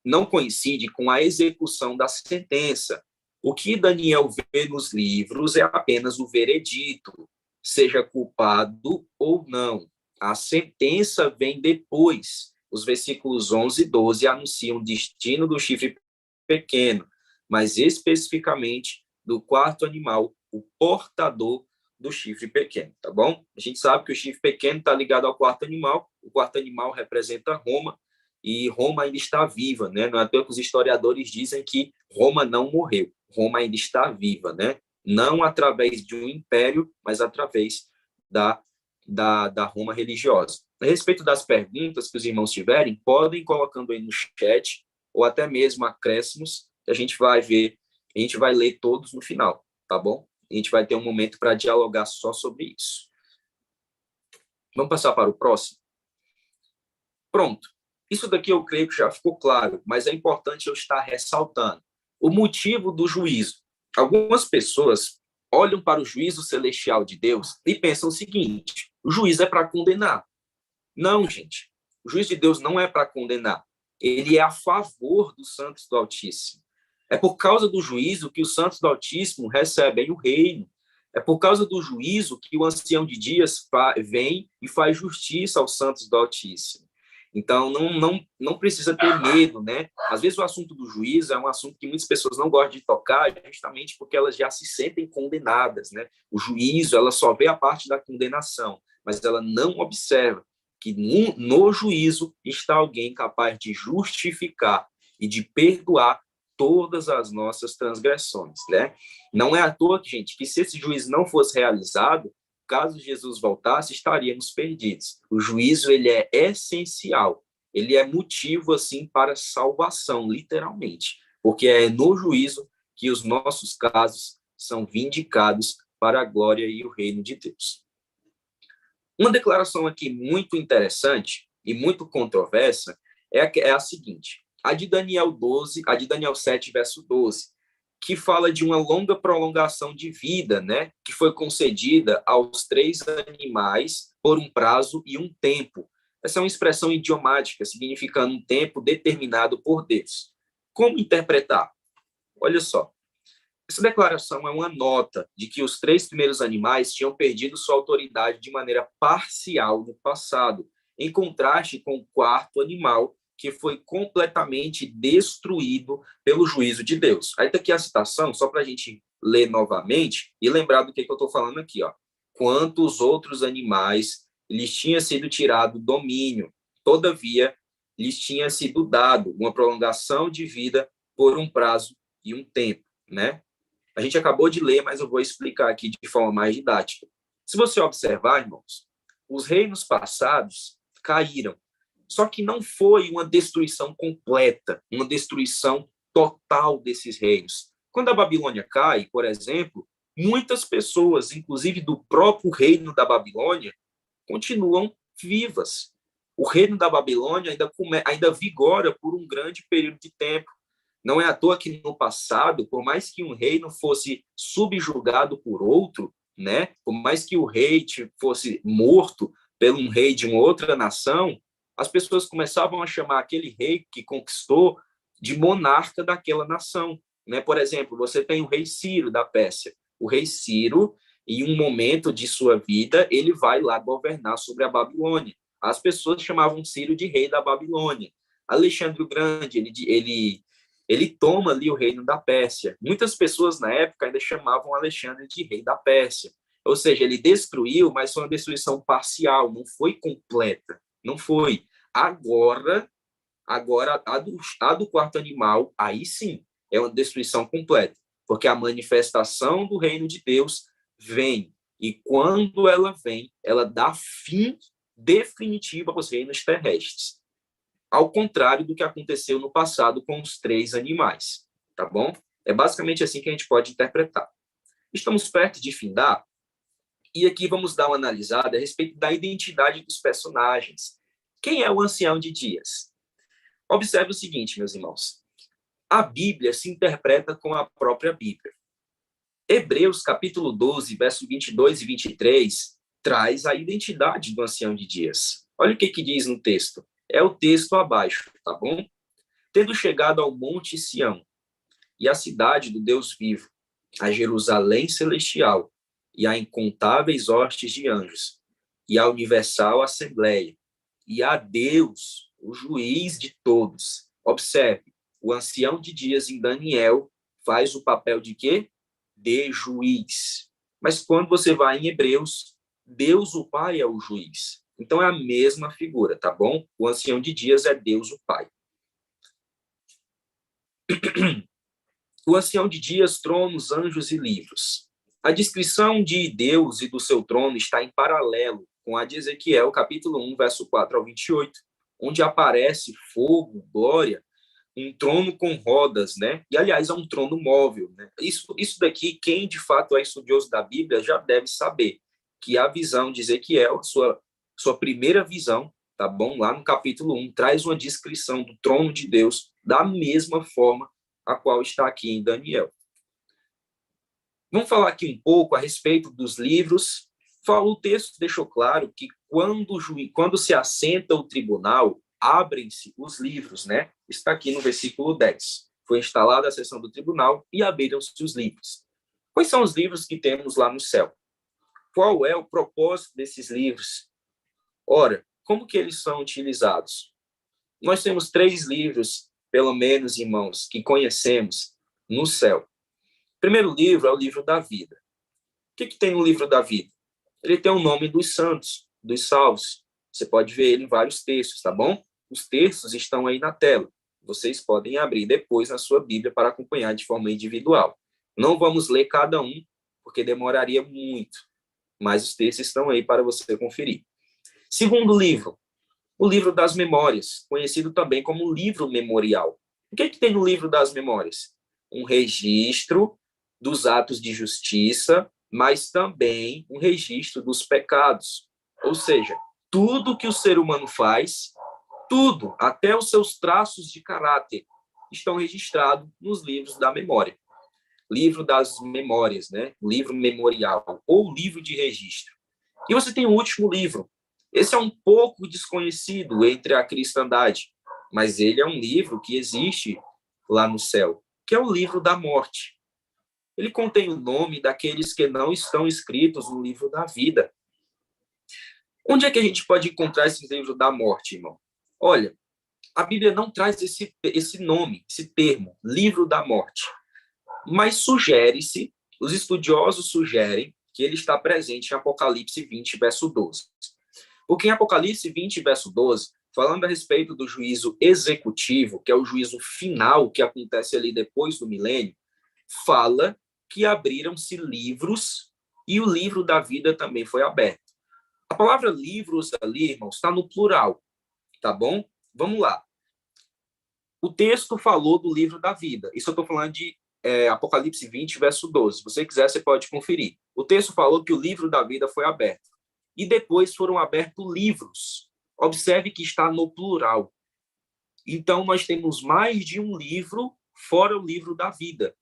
não coincide com a execução da sentença. O que Daniel vê nos livros é apenas o veredito, seja culpado ou não. A sentença vem depois. Os versículos 11 e 12 anunciam o destino do chifre pequeno, mas especificamente do quarto animal, o portador do chifre pequeno, tá bom? A gente sabe que o chifre pequeno está ligado ao quarto animal, o quarto animal representa Roma, e Roma ainda está viva, né? Não é à toa que os historiadores dizem que Roma não morreu, Roma ainda está viva, né? Não através de um império, mas através da Roma religiosa. A respeito das perguntas que os irmãos tiverem, podem ir colocando aí no chat, ou até mesmo acréscimos, que a gente vai ver, a gente vai ler todos no final, tá bom? A gente vai ter um momento para dialogar só sobre isso. Vamos passar para o próximo? Pronto. Isso daqui eu creio que já ficou claro, mas é importante eu estar ressaltando. O motivo do juízo. Algumas pessoas olham para o juízo celestial de Deus e pensam o seguinte: o juízo é para condenar. Não, gente. O juízo de Deus não é para condenar. Ele é a favor dos santos do Altíssimo. É por causa do juízo que os santos do Altíssimo recebem o reino. É por causa do juízo que o ancião de dias vem e faz justiça aos santos do Altíssimo. Então, não precisa ter medo, né? Às vezes o assunto do juízo é um assunto que muitas pessoas não gostam de tocar, justamente porque elas já se sentem condenadas, né? O juízo, ela só vê a parte da condenação, mas ela não observa que no juízo está alguém capaz de justificar e de perdoar todas as nossas transgressões, né? Não é à toa, gente, que se esse juízo não fosse realizado, caso Jesus voltasse, estaríamos perdidos. O juízo, ele é essencial. Ele é motivo, assim, para salvação, literalmente. Porque é no juízo que os nossos casos são vindicados para a glória e o reino de Deus. Uma declaração aqui muito interessante e muito controversa é a seguinte: a de Daniel 12, a de Daniel 7, verso 12, que fala de uma longa prolongação de vida, né, que foi concedida aos 3 animais por um prazo e um tempo. Essa é uma expressão idiomática, significando um tempo determinado por Deus. Como interpretar? Olha só. Essa declaração é uma nota de que os 3 primeiros animais tinham perdido sua autoridade de maneira parcial no passado, em contraste com o 4º animal, que foi completamente destruído pelo juízo de Deus. Aí está aqui a citação, só para a gente ler novamente e lembrar do que eu estou falando aqui. Ó. Quantos outros animais lhes tinha sido tirado o domínio, todavia lhes tinha sido dado uma prolongação de vida por um prazo e um tempo, né? A gente acabou de ler, mas eu vou explicar aqui de forma mais didática. Se você observar, irmãos, os reinos passados caíram. Só que não foi uma destruição completa, uma destruição total desses reinos. Quando a Babilônia cai, por exemplo, muitas pessoas, inclusive do próprio reino da Babilônia, continuam vivas. O reino da Babilônia ainda vigora por um grande período de tempo. Não é à toa que no passado, por mais que um reino fosse subjugado por outro, né, por mais que o rei fosse morto por um rei de uma outra nação, as pessoas começavam a chamar aquele rei que conquistou de monarca daquela nação. Né? Por exemplo, você tem o rei Ciro da Pérsia. O rei Ciro, em um momento de sua vida, ele vai lá governar sobre a Babilônia. As pessoas chamavam Ciro de rei da Babilônia. Alexandre o Grande, ele toma ali o reino da Pérsia. Muitas pessoas na época ainda chamavam Alexandre de rei da Pérsia. Ou seja, ele destruiu, mas foi uma destruição parcial, não foi completa. Não foi. Agora a do 4º animal, aí sim, é uma destruição completa. Porque a manifestação do reino de Deus vem. E quando ela vem, ela dá fim definitivo aos reinos terrestres. Ao contrário do que aconteceu no passado com os 3 animais, tá bom? É basicamente assim que a gente pode interpretar. Estamos perto de findar, e aqui vamos dar uma analisada a respeito da identidade dos personagens. Quem é o ancião de dias? Observe o seguinte, meus irmãos. A Bíblia se interpreta com a própria Bíblia. Hebreus, capítulo 12, verso 22 e 23, traz a identidade do ancião de dias. Olha o que diz no texto. É o texto abaixo, tá bom? Tendo chegado ao Monte Sião e à cidade do Deus vivo, a Jerusalém celestial e a incontáveis hostes de anjos, e a universal assembleia, e a Deus, o juiz de todos. Observe, o ancião de dias em Daniel faz o papel de quê? De juiz. Mas quando você vai em Hebreus, Deus o Pai é o juiz. Então é a mesma figura, tá bom? O ancião de dias é Deus o Pai. O ancião de dias, tronos, anjos e livros. A descrição de Deus e do seu trono está em paralelo com a de Ezequiel, capítulo 1, verso 4 ao 28, onde aparece fogo, glória, um trono com rodas, né? E, aliás, é um trono móvel, né? Isso daqui, quem de fato é estudioso da Bíblia já deve saber, que a visão de Ezequiel, sua primeira visão, tá bom? Lá no capítulo 1, traz uma descrição do trono de Deus da mesma forma a qual está aqui em Daniel. Vamos falar aqui um pouco a respeito dos livros. O texto deixou claro que quando se assenta o tribunal, abrem-se os livros, né? Está aqui no versículo 10. Foi instalada a sessão do tribunal e abriram-se os livros. Quais são os livros que temos lá no céu? Qual é o propósito desses livros? Ora, como que eles são utilizados? Nós temos 3 livros, pelo menos, irmãos, que conhecemos no céu. O primeiro livro é o livro da vida. O que tem no livro da vida? Ele tem o nome dos santos, dos salvos. Você pode ver ele em vários textos, tá bom? Os textos estão aí na tela. Vocês podem abrir depois na sua Bíblia para acompanhar de forma individual. Não vamos ler cada um, porque demoraria muito, mas os textos estão aí para você conferir. Segundo livro, o livro das memórias, conhecido também como livro memorial. O que tem no livro das memórias? Um registro dos atos de justiça, mas também um registro dos pecados. Ou seja, tudo que o ser humano faz, tudo, até os seus traços de caráter, estão registrados nos livros da memória. Livro das memórias, né? Livro memorial, ou livro de registro. E você tem o último livro, Esse é um pouco desconhecido entre a cristandade, mas ele é um livro que existe lá no céu, que é o livro da morte. Ele contém o nome daqueles que não estão escritos no livro da vida. Onde é que a gente pode encontrar esse livro da morte, irmão? Olha, a Bíblia não traz esse nome, esse termo, livro da morte, mas sugere-se, os estudiosos sugerem que ele está presente em Apocalipse 20, verso 12. Porque em Apocalipse 20, verso 12, falando a respeito do juízo executivo, que é o juízo final que acontece ali depois do milênio, fala que abriram-se livros e o livro da vida também foi aberto. A palavra livros ali, irmãos, está no plural, tá bom? Vamos lá. O texto falou do livro da vida. Isso eu estou falando de Apocalipse 20, verso 12. Se você quiser, você pode conferir. O texto falou que o livro da vida foi aberto. E depois foram abertos livros. Observe que está no plural. Então, nós temos mais de um livro fora o livro da vida.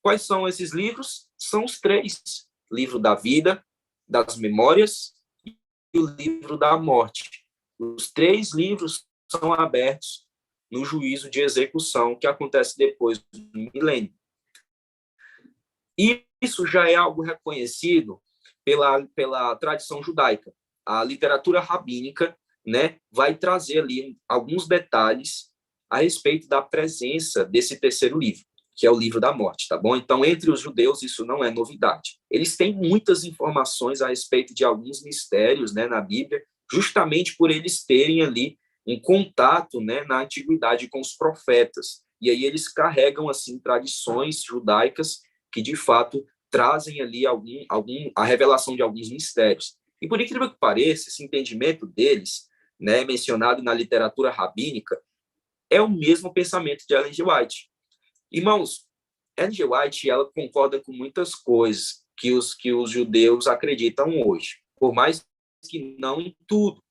Quais são esses livros? São os três. Livro da vida, das memórias e o livro da morte. Os três livros são abertos no juízo de execução que acontece depois do milênio. E isso já é algo reconhecido pela tradição judaica. A literatura rabínica, né, vai trazer ali alguns detalhes a respeito da presença desse terceiro livro, que é o livro da morte, tá bom? Então, entre os judeus, isso não é novidade. Eles têm muitas informações a respeito de alguns mistérios, né, na Bíblia, justamente por eles terem ali um contato, né, na antiguidade com os profetas. E aí eles carregam, assim, tradições judaicas que, de fato, trazem ali a revelação de alguns mistérios. E, por incrível que pareça, esse entendimento deles, né, mencionado na literatura rabínica, é o mesmo pensamento de Ellen G. White. Irmãos, Ellen G. White, ela concorda com muitas coisas que os judeus acreditam hoje, por mais que não em tudo,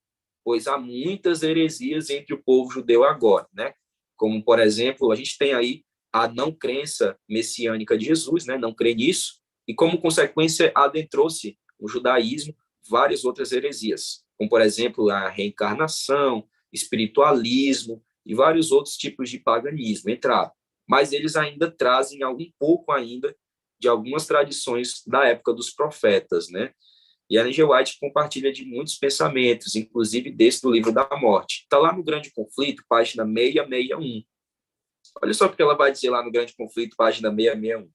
pois há muitas heresias entre o povo judeu agora, né? Como, por exemplo, a gente tem aí a não crença messiânica de Jesus, né? Não crê nisso, e como consequência adentrou-se o judaísmo várias outras heresias, como, por exemplo, a reencarnação, espiritualismo e vários outros tipos de paganismo entraram. Mas eles ainda trazem um pouco ainda de algumas tradições da época dos profetas, né? E Ellen G. White compartilha de muitos pensamentos, inclusive desse do livro da morte. Está lá no Grande Conflito, página 661. Olha só o que ela vai dizer lá no Grande Conflito, página 661.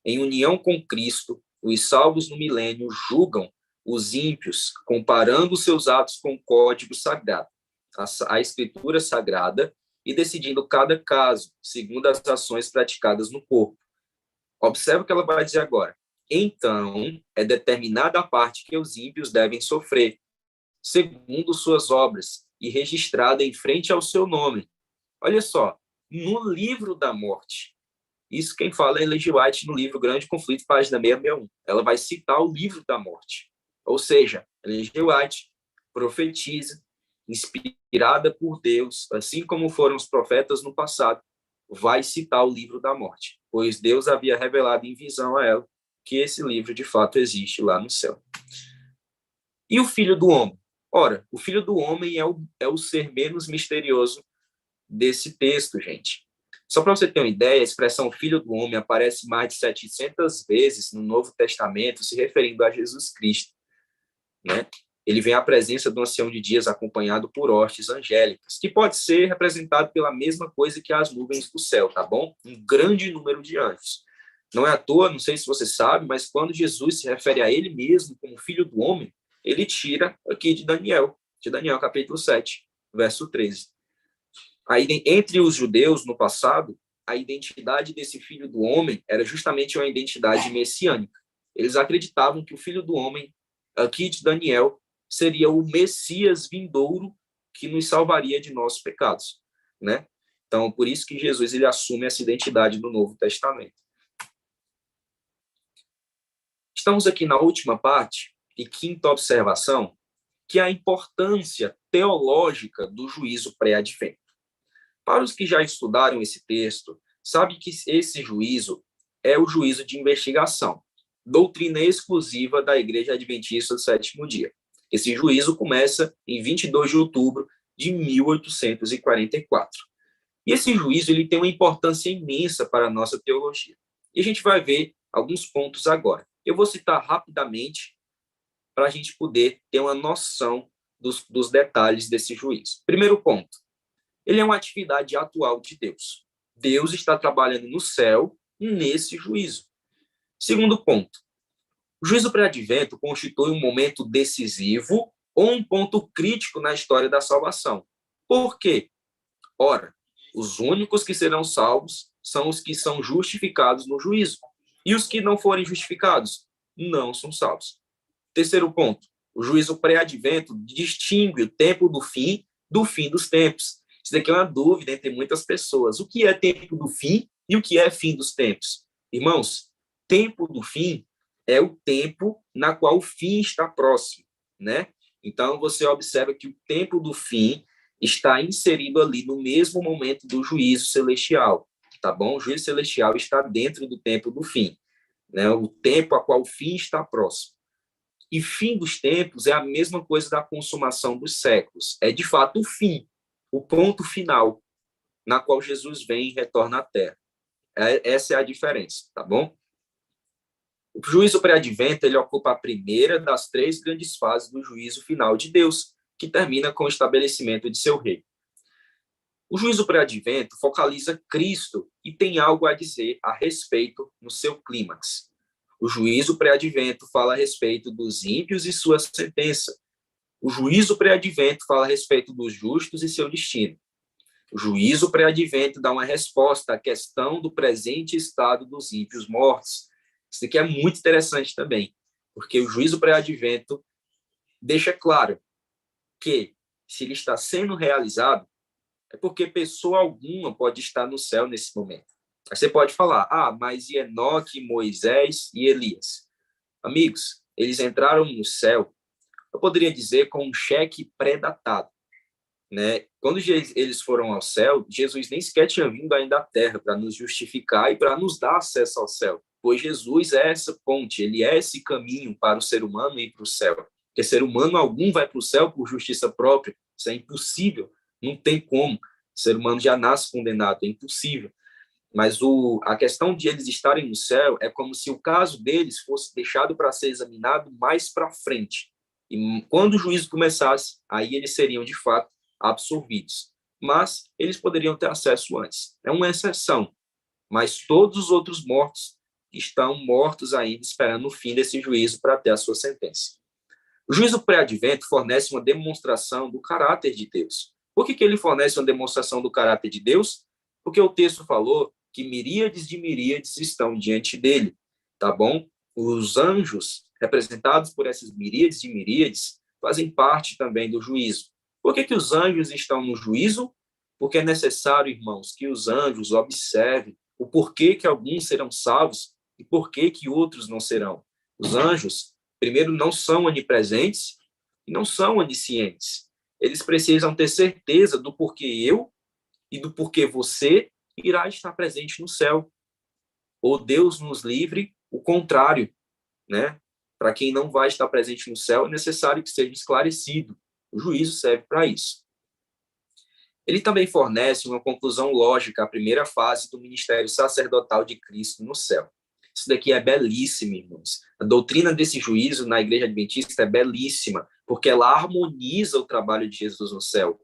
Em união com Cristo, os salvos no milênio julgam os ímpios, comparando seus atos com o código sagrado, a escritura sagrada, e decidindo cada caso, segundo as ações praticadas no corpo. Observe o que ela vai dizer agora. Então, é determinada a parte que os ímpios devem sofrer, segundo suas obras, e registrada em frente ao seu nome. Olha só, no livro da morte. Isso quem fala é Ellen G. White no livro Grande Conflito, página 661. Ela vai citar o livro da morte. Ou seja, Ellen G. White profetiza, inspirada por Deus, assim como foram os profetas no passado, vai citar o livro da morte, pois Deus havia revelado em visão a ela que esse livro de fato existe lá no céu. E o Filho do Homem? Ora, o Filho do Homem é o ser menos misterioso desse texto, gente. Só para você ter uma ideia, a expressão Filho do Homem aparece mais de 700 vezes no Novo Testamento, se referindo a Jesus Cristo, né? Ele vem à presença do ancião de dias acompanhado por hostes angélicas, que pode ser representado pela mesma coisa que as nuvens do céu, tá bom? Um grande número de anjos. Não é à toa, não sei se você sabe, mas quando Jesus se refere a ele mesmo como Filho do Homem, ele tira aqui de Daniel capítulo 7, verso 13. Aí, entre os judeus, no passado, a identidade desse Filho do Homem era justamente uma identidade messiânica. Eles acreditavam que o Filho do Homem, aqui de Daniel, seria o Messias vindouro que nos salvaria de nossos pecados, né? Então, por isso que Jesus ele assume essa identidade no Novo Testamento. Estamos aqui na última parte e quinta observação, que é a importância teológica do juízo pré-advento. Para os que já estudaram esse texto, sabe que esse juízo é o juízo de investigação, doutrina exclusiva da Igreja Adventista do Sétimo Dia. Esse juízo começa em 22 de outubro de 1844. E esse juízo ele tem uma importância imensa para a nossa teologia. E a gente vai ver alguns pontos agora. Eu vou citar rapidamente para a gente poder ter uma noção dos detalhes desse juízo. Primeiro ponto, ele é uma atividade atual de Deus. Deus está trabalhando no céu nesse juízo. Segundo ponto, o juízo pré-advento constitui um momento decisivo ou um ponto crítico na história da salvação. Por quê? Ora, os únicos que serão salvos são os que são justificados no juízo. E os que não forem justificados não são salvos. Terceiro ponto, o juízo pré-advento distingue o tempo do fim dos tempos. Isso daqui é uma dúvida entre muitas pessoas. O que é tempo do fim e o que é fim dos tempos? Irmãos, tempo do fim é o tempo na qual o fim está próximo, né? Então, você observa que o tempo do fim está inserido ali no mesmo momento do juízo celestial, tá bom? O juízo celestial está dentro do tempo do fim, né? O tempo a qual o fim está próximo. E fim dos tempos é a mesma coisa da consumação dos séculos. É, de fato, o fim, o ponto final, na qual Jesus vem e retorna à Terra. Essa é a diferença, tá bom? O juízo pré-advento, ele ocupa a primeira das três grandes fases do juízo final de Deus, que termina com o estabelecimento de seu reino. O juízo pré-advento focaliza Cristo e tem algo a dizer a respeito no seu clímax. O juízo pré-advento fala a respeito dos ímpios e sua sentença. O juízo pré-advento fala a respeito dos justos e seu destino. O juízo pré-advento dá uma resposta à questão do presente estado dos ímpios mortos. Isso aqui é muito interessante também, porque o juízo pré-advento deixa claro que, se ele está sendo realizado, é porque pessoa alguma pode estar no céu nesse momento. Aí você pode falar, mas e Enoque, Moisés e Elias? Amigos, eles entraram no céu, eu poderia dizer, com um cheque pré-datado, né? Quando eles foram ao céu, Jesus nem sequer tinha vindo ainda à Terra para nos justificar e para nos dar acesso ao céu, pois Jesus é essa ponte, ele é esse caminho para o ser humano ir para o céu. Porque ser humano algum vai para o céu por justiça própria, isso é impossível, não tem como. O ser humano já nasce condenado, é impossível. Mas a questão de eles estarem no céu é como se o caso deles fosse deixado para ser examinado mais para frente. E quando o juízo começasse, aí eles seriam, de fato, absolvidos. Mas eles poderiam ter acesso antes. É uma exceção. Mas todos os outros mortos estão mortos ainda, esperando o fim desse juízo para ter a sua sentença. O juízo pré-advento fornece uma demonstração do caráter de Deus. Por que ele fornece uma demonstração do caráter de Deus? Porque o texto falou que miríades de miríades estão diante dele, tá bom? Os anjos, representados por essas miríades de miríades, fazem parte também do juízo. Por que os anjos estão no juízo? Porque é necessário, irmãos, que os anjos observem o porquê que alguns serão salvos e por que outros não serão. Os anjos, primeiro, não são onipresentes e não são oniscientes. Eles precisam ter certeza do porquê eu e do porquê você irá estar presente no céu. Ou Deus nos livre, o contrário, né? Para quem não vai estar presente no céu, é necessário que seja esclarecido. O juízo serve para isso. Ele também fornece uma conclusão lógica à primeira fase do ministério sacerdotal de Cristo no céu. Isso daqui é belíssimo, irmãos. A doutrina desse juízo na Igreja Adventista é belíssima, porque ela harmoniza o trabalho de Jesus no céu.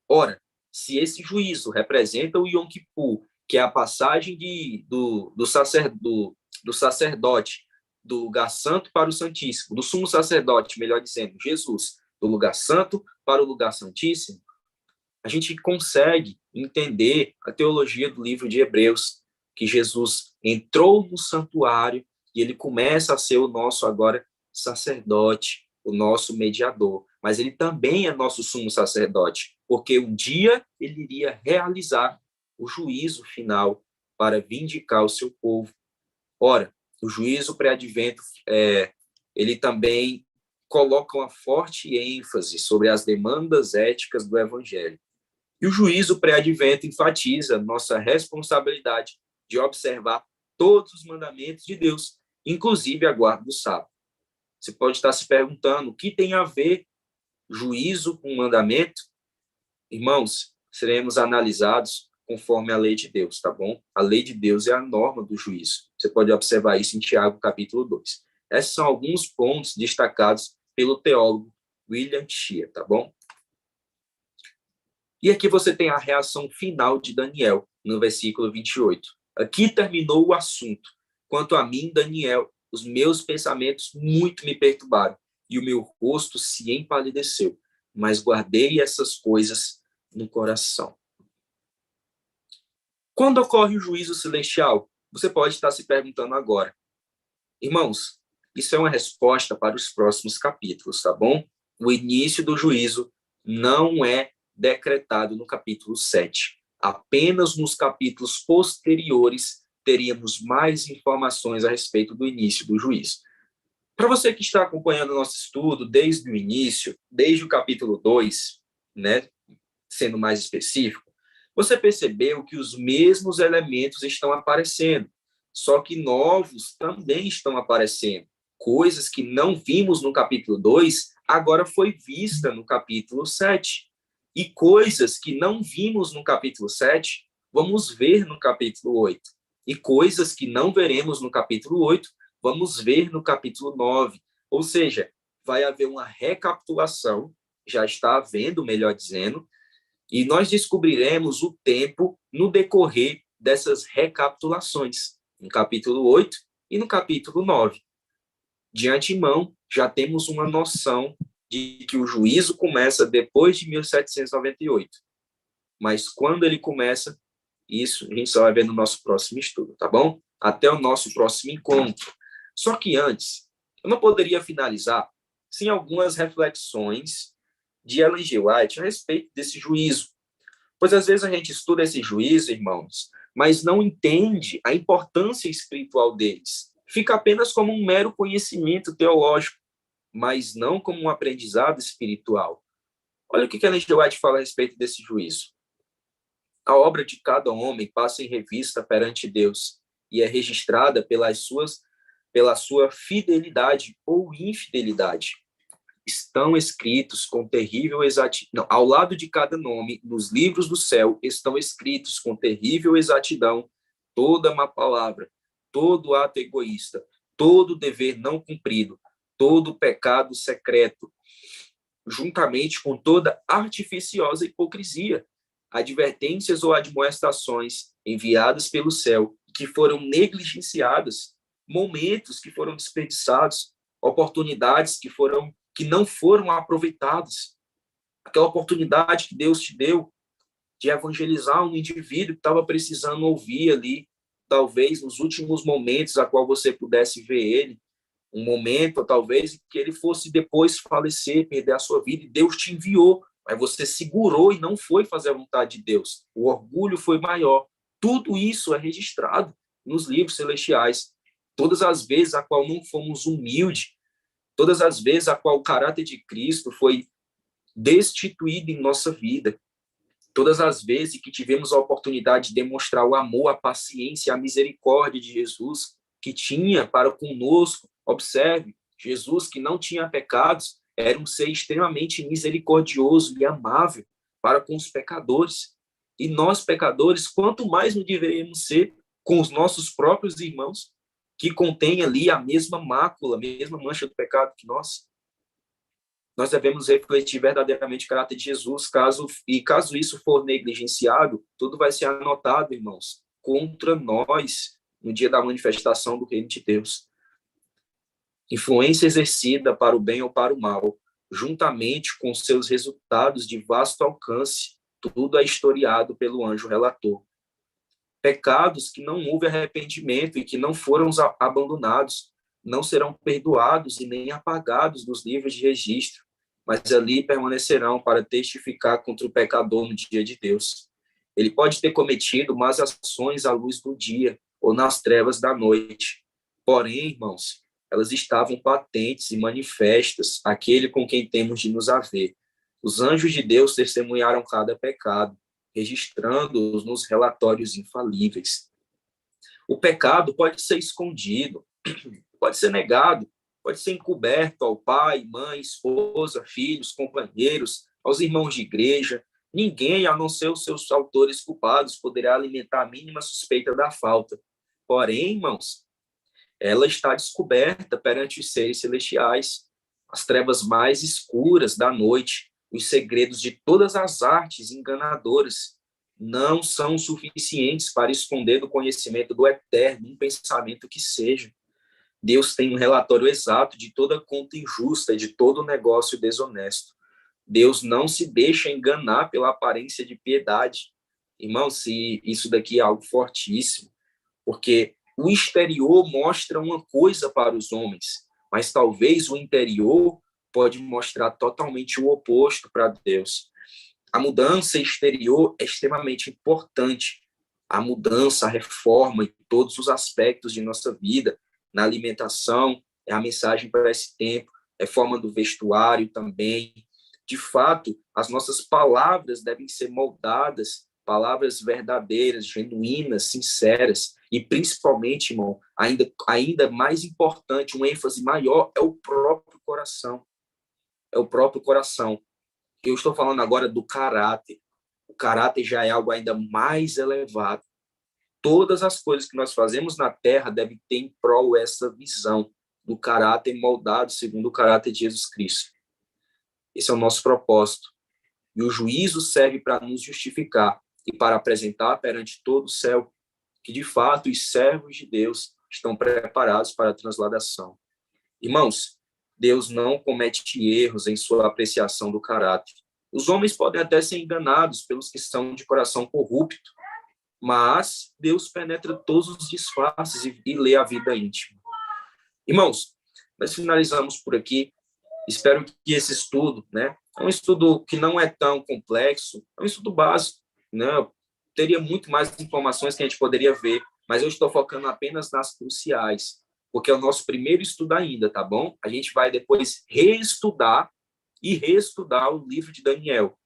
Ora, se esse juízo representa o Yom Kippur, que é a passagem do sacerdote do lugar santo para o santíssimo, do sumo sacerdote, melhor dizendo, Jesus, do lugar santo para o lugar santíssimo, a gente consegue entender a teologia do livro de Hebreus, que Jesus entrou no santuário e ele começa a ser o nosso agora sacerdote, o nosso mediador, mas ele também é nosso sumo sacerdote, porque um dia ele iria realizar o juízo final para vindicar o seu povo. Ora, o juízo pré-advento, ele também coloca uma forte ênfase sobre as demandas éticas do evangelho. E o juízo pré-advento enfatiza nossa responsabilidade de observar todos os mandamentos de Deus, inclusive a guarda do sábado. Você pode estar se perguntando o que tem a ver juízo, um mandamento, irmãos, seremos analisados conforme a lei de Deus, tá bom? A lei de Deus é a norma do juízo. Você pode observar isso em Tiago, capítulo 2. Esses são alguns pontos destacados pelo teólogo William Shea, tá bom? E aqui você tem a reação final de Daniel, no versículo 28. Aqui terminou o assunto. Quanto a mim, Daniel, os meus pensamentos muito me perturbaram, e o meu rosto se empalideceu, mas guardei essas coisas no coração. Quando ocorre o juízo celestial? Você pode estar se perguntando agora. Irmãos, isso é uma resposta para os próximos capítulos, tá bom? O início do juízo não é decretado no capítulo 7. Apenas nos capítulos posteriores teríamos mais informações a respeito do início do juízo. Para você que está acompanhando o nosso estudo desde o início, desde o capítulo 2, né, sendo mais específico, você percebeu que os mesmos elementos estão aparecendo, só que novos também estão aparecendo. Coisas que não vimos no capítulo 2, agora foi vista no capítulo 7. E coisas que não vimos no capítulo 7, vamos ver no capítulo 8. E coisas que não veremos no capítulo 8, vamos ver no capítulo 9. Ou seja, vai haver uma recapitulação, já está havendo, melhor dizendo, e nós descobriremos o tempo no decorrer dessas recapitulações, no capítulo 8 e no capítulo 9. De antemão, já temos uma noção de que o juízo começa depois de 1798. Mas quando ele começa, isso a gente só vai ver no nosso próximo estudo, tá bom? Até o nosso próximo encontro. Só que antes, eu não poderia finalizar sem algumas reflexões de Ellen G. White a respeito desse juízo. Pois às vezes a gente estuda esse juízo, irmãos, mas não entende a importância espiritual deles. Fica apenas como um mero conhecimento teológico, mas não como um aprendizado espiritual. Olha o que Ellen G. White fala a respeito desse juízo. A obra de cada homem passa em revista perante Deus e é registrada pela sua fidelidade ou infidelidade. Estão escritos com terrível exatidão. Ao lado de cada nome, nos livros do céu, estão escritos com terrível exatidão toda má palavra, todo ato egoísta, todo dever não cumprido, todo pecado secreto, juntamente com toda artificiosa hipocrisia, advertências ou admoestações enviadas pelo céu que foram negligenciadas, momentos que foram desperdiçados, oportunidades que não foram aproveitadas. Aquela oportunidade que Deus te deu de evangelizar um indivíduo que estava precisando ouvir ali, talvez nos últimos momentos a qual você pudesse ver ele, um momento, talvez, que ele fosse depois falecer, perder a sua vida, e Deus te enviou, mas você segurou e não foi fazer a vontade de Deus. O orgulho foi maior. Tudo isso é registrado nos livros celestiais. Todas as vezes a qual não fomos humildes, todas as vezes a qual o caráter de Cristo foi destituído em nossa vida, todas as vezes que tivemos a oportunidade de demonstrar o amor, a paciência, a misericórdia de Jesus que tinha para conosco. Observe, Jesus que não tinha pecados, era um ser extremamente misericordioso e amável para com os pecadores. E nós, pecadores, quanto mais não deveríamos ser com os nossos próprios irmãos, que contêm ali a mesma mácula, a mesma mancha do pecado que nós. Nós devemos refletir verdadeiramente o caráter de Jesus, caso isso for negligenciado, tudo vai ser anotado, irmãos, contra nós no dia da manifestação do reino de Deus. Influência exercida para o bem ou para o mal, juntamente com seus resultados de vasto alcance, tudo é historiado pelo anjo relator. Pecados que não houve arrependimento e que não foram abandonados, não serão perdoados e nem apagados dos livros de registro, mas ali permanecerão para testificar contra o pecador no dia de Deus. Ele pode ter cometido más ações à luz do dia ou nas trevas da noite. Porém, irmãos, elas estavam patentes e manifestas àquele com quem temos de nos haver. Os anjos de Deus testemunharam cada pecado, registrando-os nos relatórios infalíveis. O pecado pode ser escondido, pode ser negado, pode ser encoberto ao pai, mãe, esposa, filhos, companheiros, aos irmãos de igreja. Ninguém, a não ser os seus autores culpados, poderá alimentar a mínima suspeita da falta. Porém, irmãos, ela está descoberta perante os seres celestiais, as trevas mais escuras da noite, os segredos de todas as artes enganadoras não são suficientes para esconder do conhecimento do Eterno um pensamento que seja. Deus tem um relatório exato de toda conta injusta e de todo negócio desonesto. Deus não se deixa enganar pela aparência de piedade. Irmão, se isso daqui é algo fortíssimo, porque o exterior mostra uma coisa para os homens, mas talvez o interior pode mostrar totalmente o oposto para Deus. A mudança exterior é extremamente importante. A mudança, a reforma em todos os aspectos de nossa vida, na alimentação, é a mensagem para esse tempo, reforma do vestuário também. De fato, as nossas palavras devem ser moldadas, palavras verdadeiras, genuínas, sinceras, e principalmente, irmão, ainda mais importante, uma ênfase maior, é o próprio coração. É o próprio coração. Eu estou falando agora do caráter. O caráter já é algo ainda mais elevado. Todas as coisas que nós fazemos na terra devem ter em prol essa visão do caráter moldado segundo o caráter de Jesus Cristo. Esse é o nosso propósito. E o juízo serve para nos justificar e para apresentar perante todo o céu que, de fato, os servos de Deus estão preparados para a transladação. Irmãos, Deus não comete erros em sua apreciação do caráter. Os homens podem até ser enganados pelos que são de coração corrupto, mas Deus penetra todos os disfarces e lê a vida íntima. Irmãos, nós finalizamos por aqui. Espero que esse estudo, né, é um estudo que não é tão complexo, é um estudo básico, né? Teria muito mais informações que a gente poderia ver, mas eu estou focando apenas nas cruciais, porque é o nosso primeiro estudo ainda, tá bom? A gente vai depois reestudar e reestudar o livro de Daniel,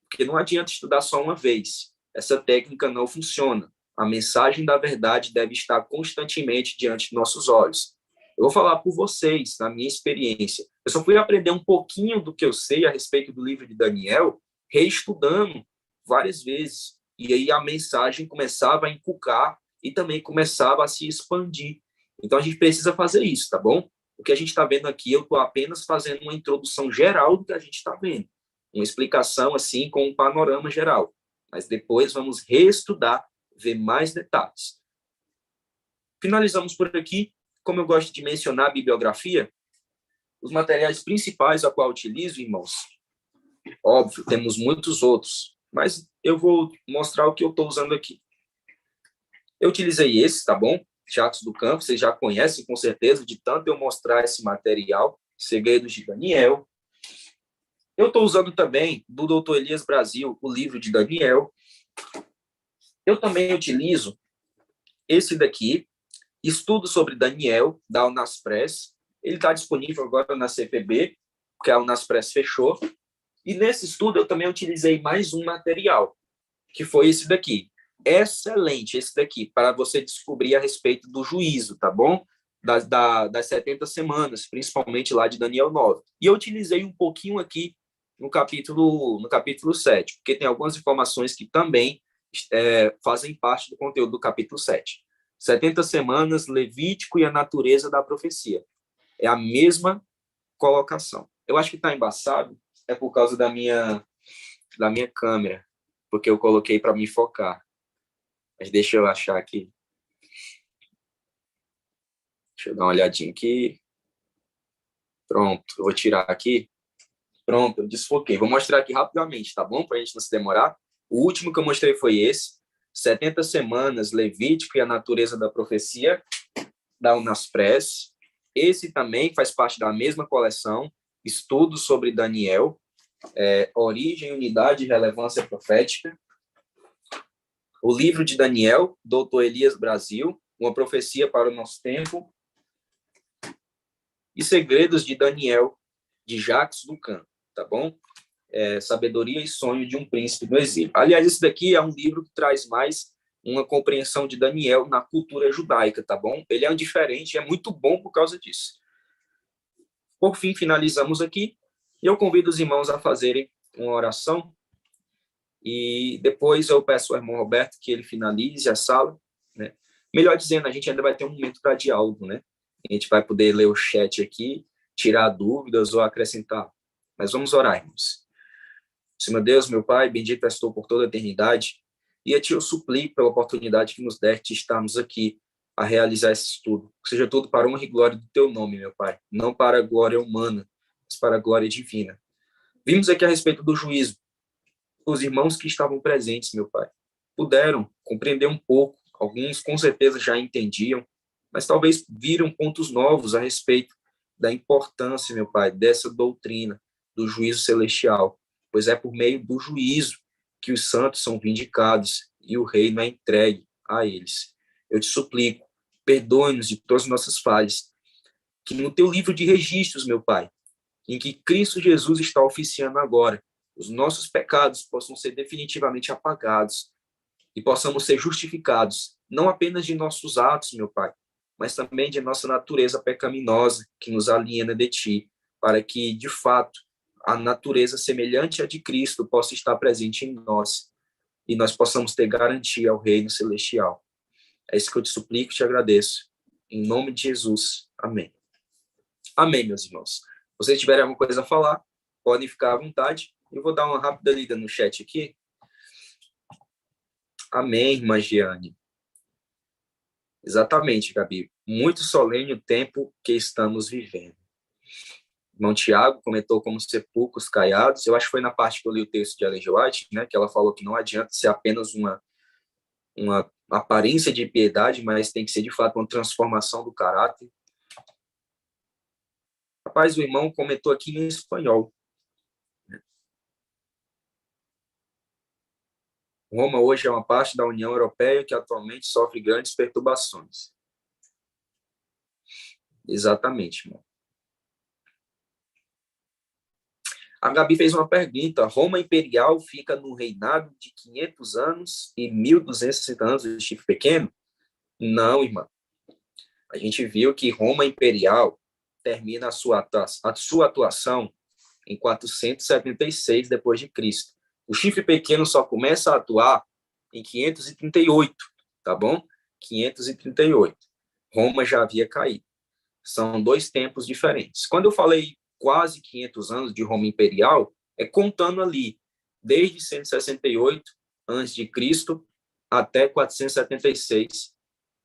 porque não adianta estudar só uma vez. Essa técnica não funciona. A mensagem da verdade deve estar constantemente diante de nossos olhos. Eu vou falar por vocês, na minha experiência. Eu só fui aprender um pouquinho do que eu sei a respeito do livro de Daniel, reestudando várias vezes. E aí a mensagem começava a encucar e também começava a se expandir. Então a gente precisa fazer isso, tá bom? O que a gente está vendo aqui, eu estou apenas fazendo uma introdução geral do que a gente está vendo. Uma explicação assim com um panorama geral. Mas depois vamos reestudar, ver mais detalhes. Finalizamos por aqui. Como eu gosto de mencionar a bibliografia, os materiais principais a qual utilizo, irmãos, óbvio, temos muitos outros, mas eu vou mostrar o que eu estou usando aqui. Eu utilizei esse, tá bom? Jacques do Campo, vocês já conhecem com certeza, de tanto eu mostrar esse material, Segredos de Daniel. Eu estou usando também, do Dr. Elias Brasil, o livro de Daniel. Eu também utilizo esse daqui, Estudo sobre Daniel, da Unaspres. Ele está disponível agora na CPB, porque a Unaspres fechou. E nesse estudo eu também utilizei mais um material, que foi esse daqui. Excelente esse daqui, para você descobrir a respeito do juízo, tá bom? Das 70 semanas, principalmente lá de Daniel 9. E eu utilizei um pouquinho aqui no capítulo 7, porque tem algumas informações que também fazem parte do conteúdo do capítulo 7. 70 semanas, Levítico e a natureza da profecia. É a mesma colocação. Eu acho que está embaçado, é por causa da minha câmera, porque eu coloquei para me focar. Mas deixa eu achar aqui. Deixa eu dar uma olhadinha aqui. Pronto, eu vou tirar aqui. Pronto, eu desfoquei. Vou mostrar aqui rapidamente, tá bom? Para a gente não se demorar. O último que eu mostrei foi esse. 70 semanas, Levítico e a natureza da profecia, da Unaspres. Esse também faz parte da mesma coleção, Estudos sobre Daniel, Origem, Unidade e Relevância Profética. O livro de Daniel, Dr. Elias Brasil, Uma Profecia para o Nosso Tempo. E Segredos de Daniel, de Jacques Ducan, tá bom? Sabedoria e Sonho de um Príncipe no Exílio. Aliás, esse daqui é um livro que traz mais uma compreensão de Daniel na cultura judaica, tá bom? Ele é um diferente, é muito bom por causa disso. Por fim, finalizamos aqui, e eu convido os irmãos a fazerem uma oração, e depois eu peço ao irmão Roberto que ele finalize a sala, né? Melhor dizendo, a gente ainda vai ter um momento para diálogo, né? A gente vai poder ler o chat aqui, tirar dúvidas ou acrescentar. Mas vamos orar, irmãos. Senhor Deus, meu Pai, bendito és tu por toda a eternidade, e a ti eu suplico pela oportunidade que nos deste de estarmos aqui a realizar esse estudo. Que seja tudo para a honra e glória do teu nome, meu Pai. Não para a glória humana, mas para a glória divina. Vimos aqui a respeito do juízo. Os irmãos que estavam presentes, meu Pai, puderam compreender um pouco. Alguns com certeza já entendiam, mas talvez viram pontos novos a respeito da importância, meu Pai, dessa doutrina do juízo celestial, pois é por meio do juízo que os santos são vindicados e o reino é entregue a eles. Eu te suplico, perdoe-nos de todas as nossas falhas, que no teu livro de registros, meu Pai, em que Cristo Jesus está oficiando agora, os nossos pecados possam ser definitivamente apagados e possamos ser justificados, não apenas de nossos atos, meu Pai, mas também de nossa natureza pecaminosa que nos aliena de Ti, para que, de fato, a natureza semelhante à de Cristo possa estar presente em nós e nós possamos ter garantia ao reino celestial. É isso que eu te suplico e te agradeço. Em nome de Jesus. Amém. Amém, meus irmãos. Se vocês tiverem alguma coisa a falar, podem ficar à vontade. Eu vou dar uma rápida lida no chat aqui. Amém, irmã Giane. Exatamente, Gabi. Muito solene o tempo que estamos vivendo. Irmão Tiago comentou como sepulcros caiados. Eu acho que foi na parte que eu li o texto de Ellen G. White, né, que ela falou que não adianta ser apenas uma aparência de piedade, mas tem que ser, de fato, uma transformação do caráter. Rapaz, o irmão comentou aqui em espanhol. Roma hoje é uma parte da União Europeia que atualmente sofre grandes perturbações. Exatamente, irmão. A Gabi fez uma pergunta. Roma Imperial fica no reinado de 500 anos e 1260 anos do Chifre Pequeno? Não, irmã. A gente viu que Roma Imperial termina a sua atuação em 476 depois de Cristo. O Chifre Pequeno só começa a atuar em 538, tá bom? 538. Roma já havia caído. São dois tempos diferentes. Quando eu falei quase 500 anos de Roma Imperial, é contando ali, desde 168 a.C. até 476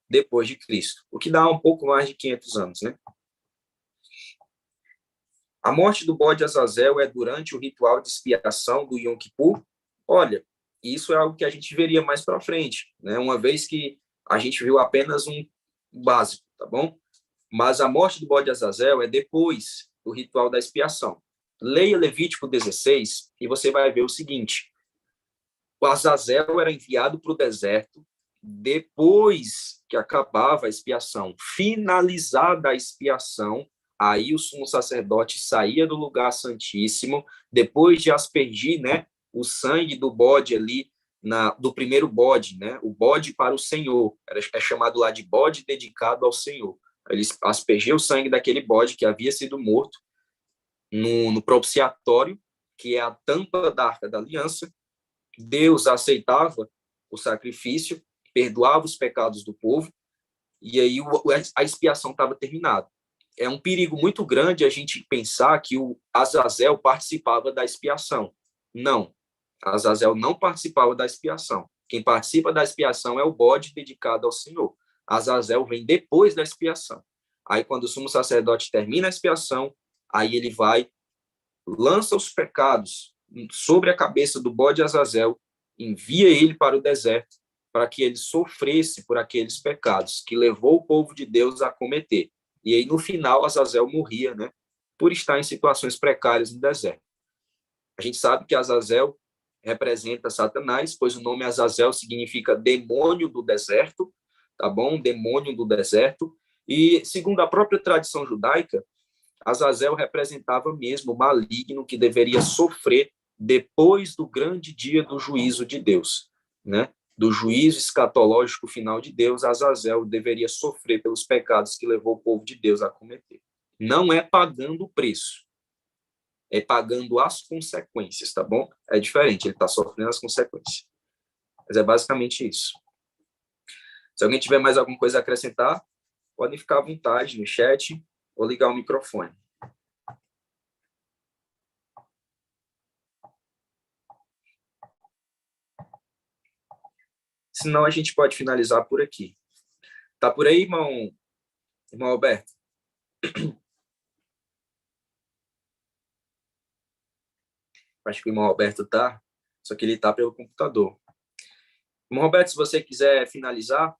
depois de Cristo, o que dá um pouco mais de 500 anos, né? A morte do bode Azazel é durante o ritual de expiação do Yom Kippur? Olha, isso é algo que a gente veria mais para frente, né? Uma vez que a gente viu apenas um básico, tá bom? Mas a morte do bode Azazel é depois do ritual da expiação. Leia Levítico 16 e você vai ver o seguinte: o Azazel era enviado para o deserto depois que acabava a expiação. Finalizada a expiação, aí o sumo sacerdote saía do lugar santíssimo, depois de aspergir, né, o sangue do bode ali, do primeiro bode, né, o bode para o Senhor, é chamado lá de bode dedicado ao Senhor. Eles aspergiam o sangue daquele bode que havia sido morto no propiciatório, que é a tampa da Arca da Aliança. Deus aceitava o sacrifício, perdoava os pecados do povo, e aí a expiação estava terminada. É um perigo muito grande a gente pensar que o Azazel participava da expiação. Não, Azazel não participava da expiação. Quem participa da expiação é o bode dedicado ao Senhor. Azazel vem depois da expiação. Aí, quando o sumo sacerdote termina a expiação, aí ele vai, lança os pecados sobre a cabeça do bode Azazel, envia ele para o deserto, para que ele sofresse por aqueles pecados que levou o povo de Deus a cometer. E aí, no final, Azazel morria, né, por estar em situações precárias no deserto. A gente sabe que Azazel representa Satanás, pois o nome Azazel significa demônio do deserto, tá bom? Demônio do deserto. E, segundo a própria tradição judaica, Azazel representava mesmo o maligno que deveria sofrer depois do grande dia do juízo de Deus, né? Do juízo escatológico final de Deus, Azazel deveria sofrer pelos pecados que levou o povo de Deus a cometer. Não é pagando o preço, é pagando as consequências, tá bom? É diferente, ele está sofrendo as consequências. Mas é basicamente isso. Se alguém tiver mais alguma coisa a acrescentar, podem ficar à vontade no chat ou ligar o microfone. Senão a gente pode finalizar por aqui. Tá por aí, irmão Alberto? Acho que o irmão Alberto tá, só que ele tá pelo computador. Irmão Roberto, se você quiser finalizar,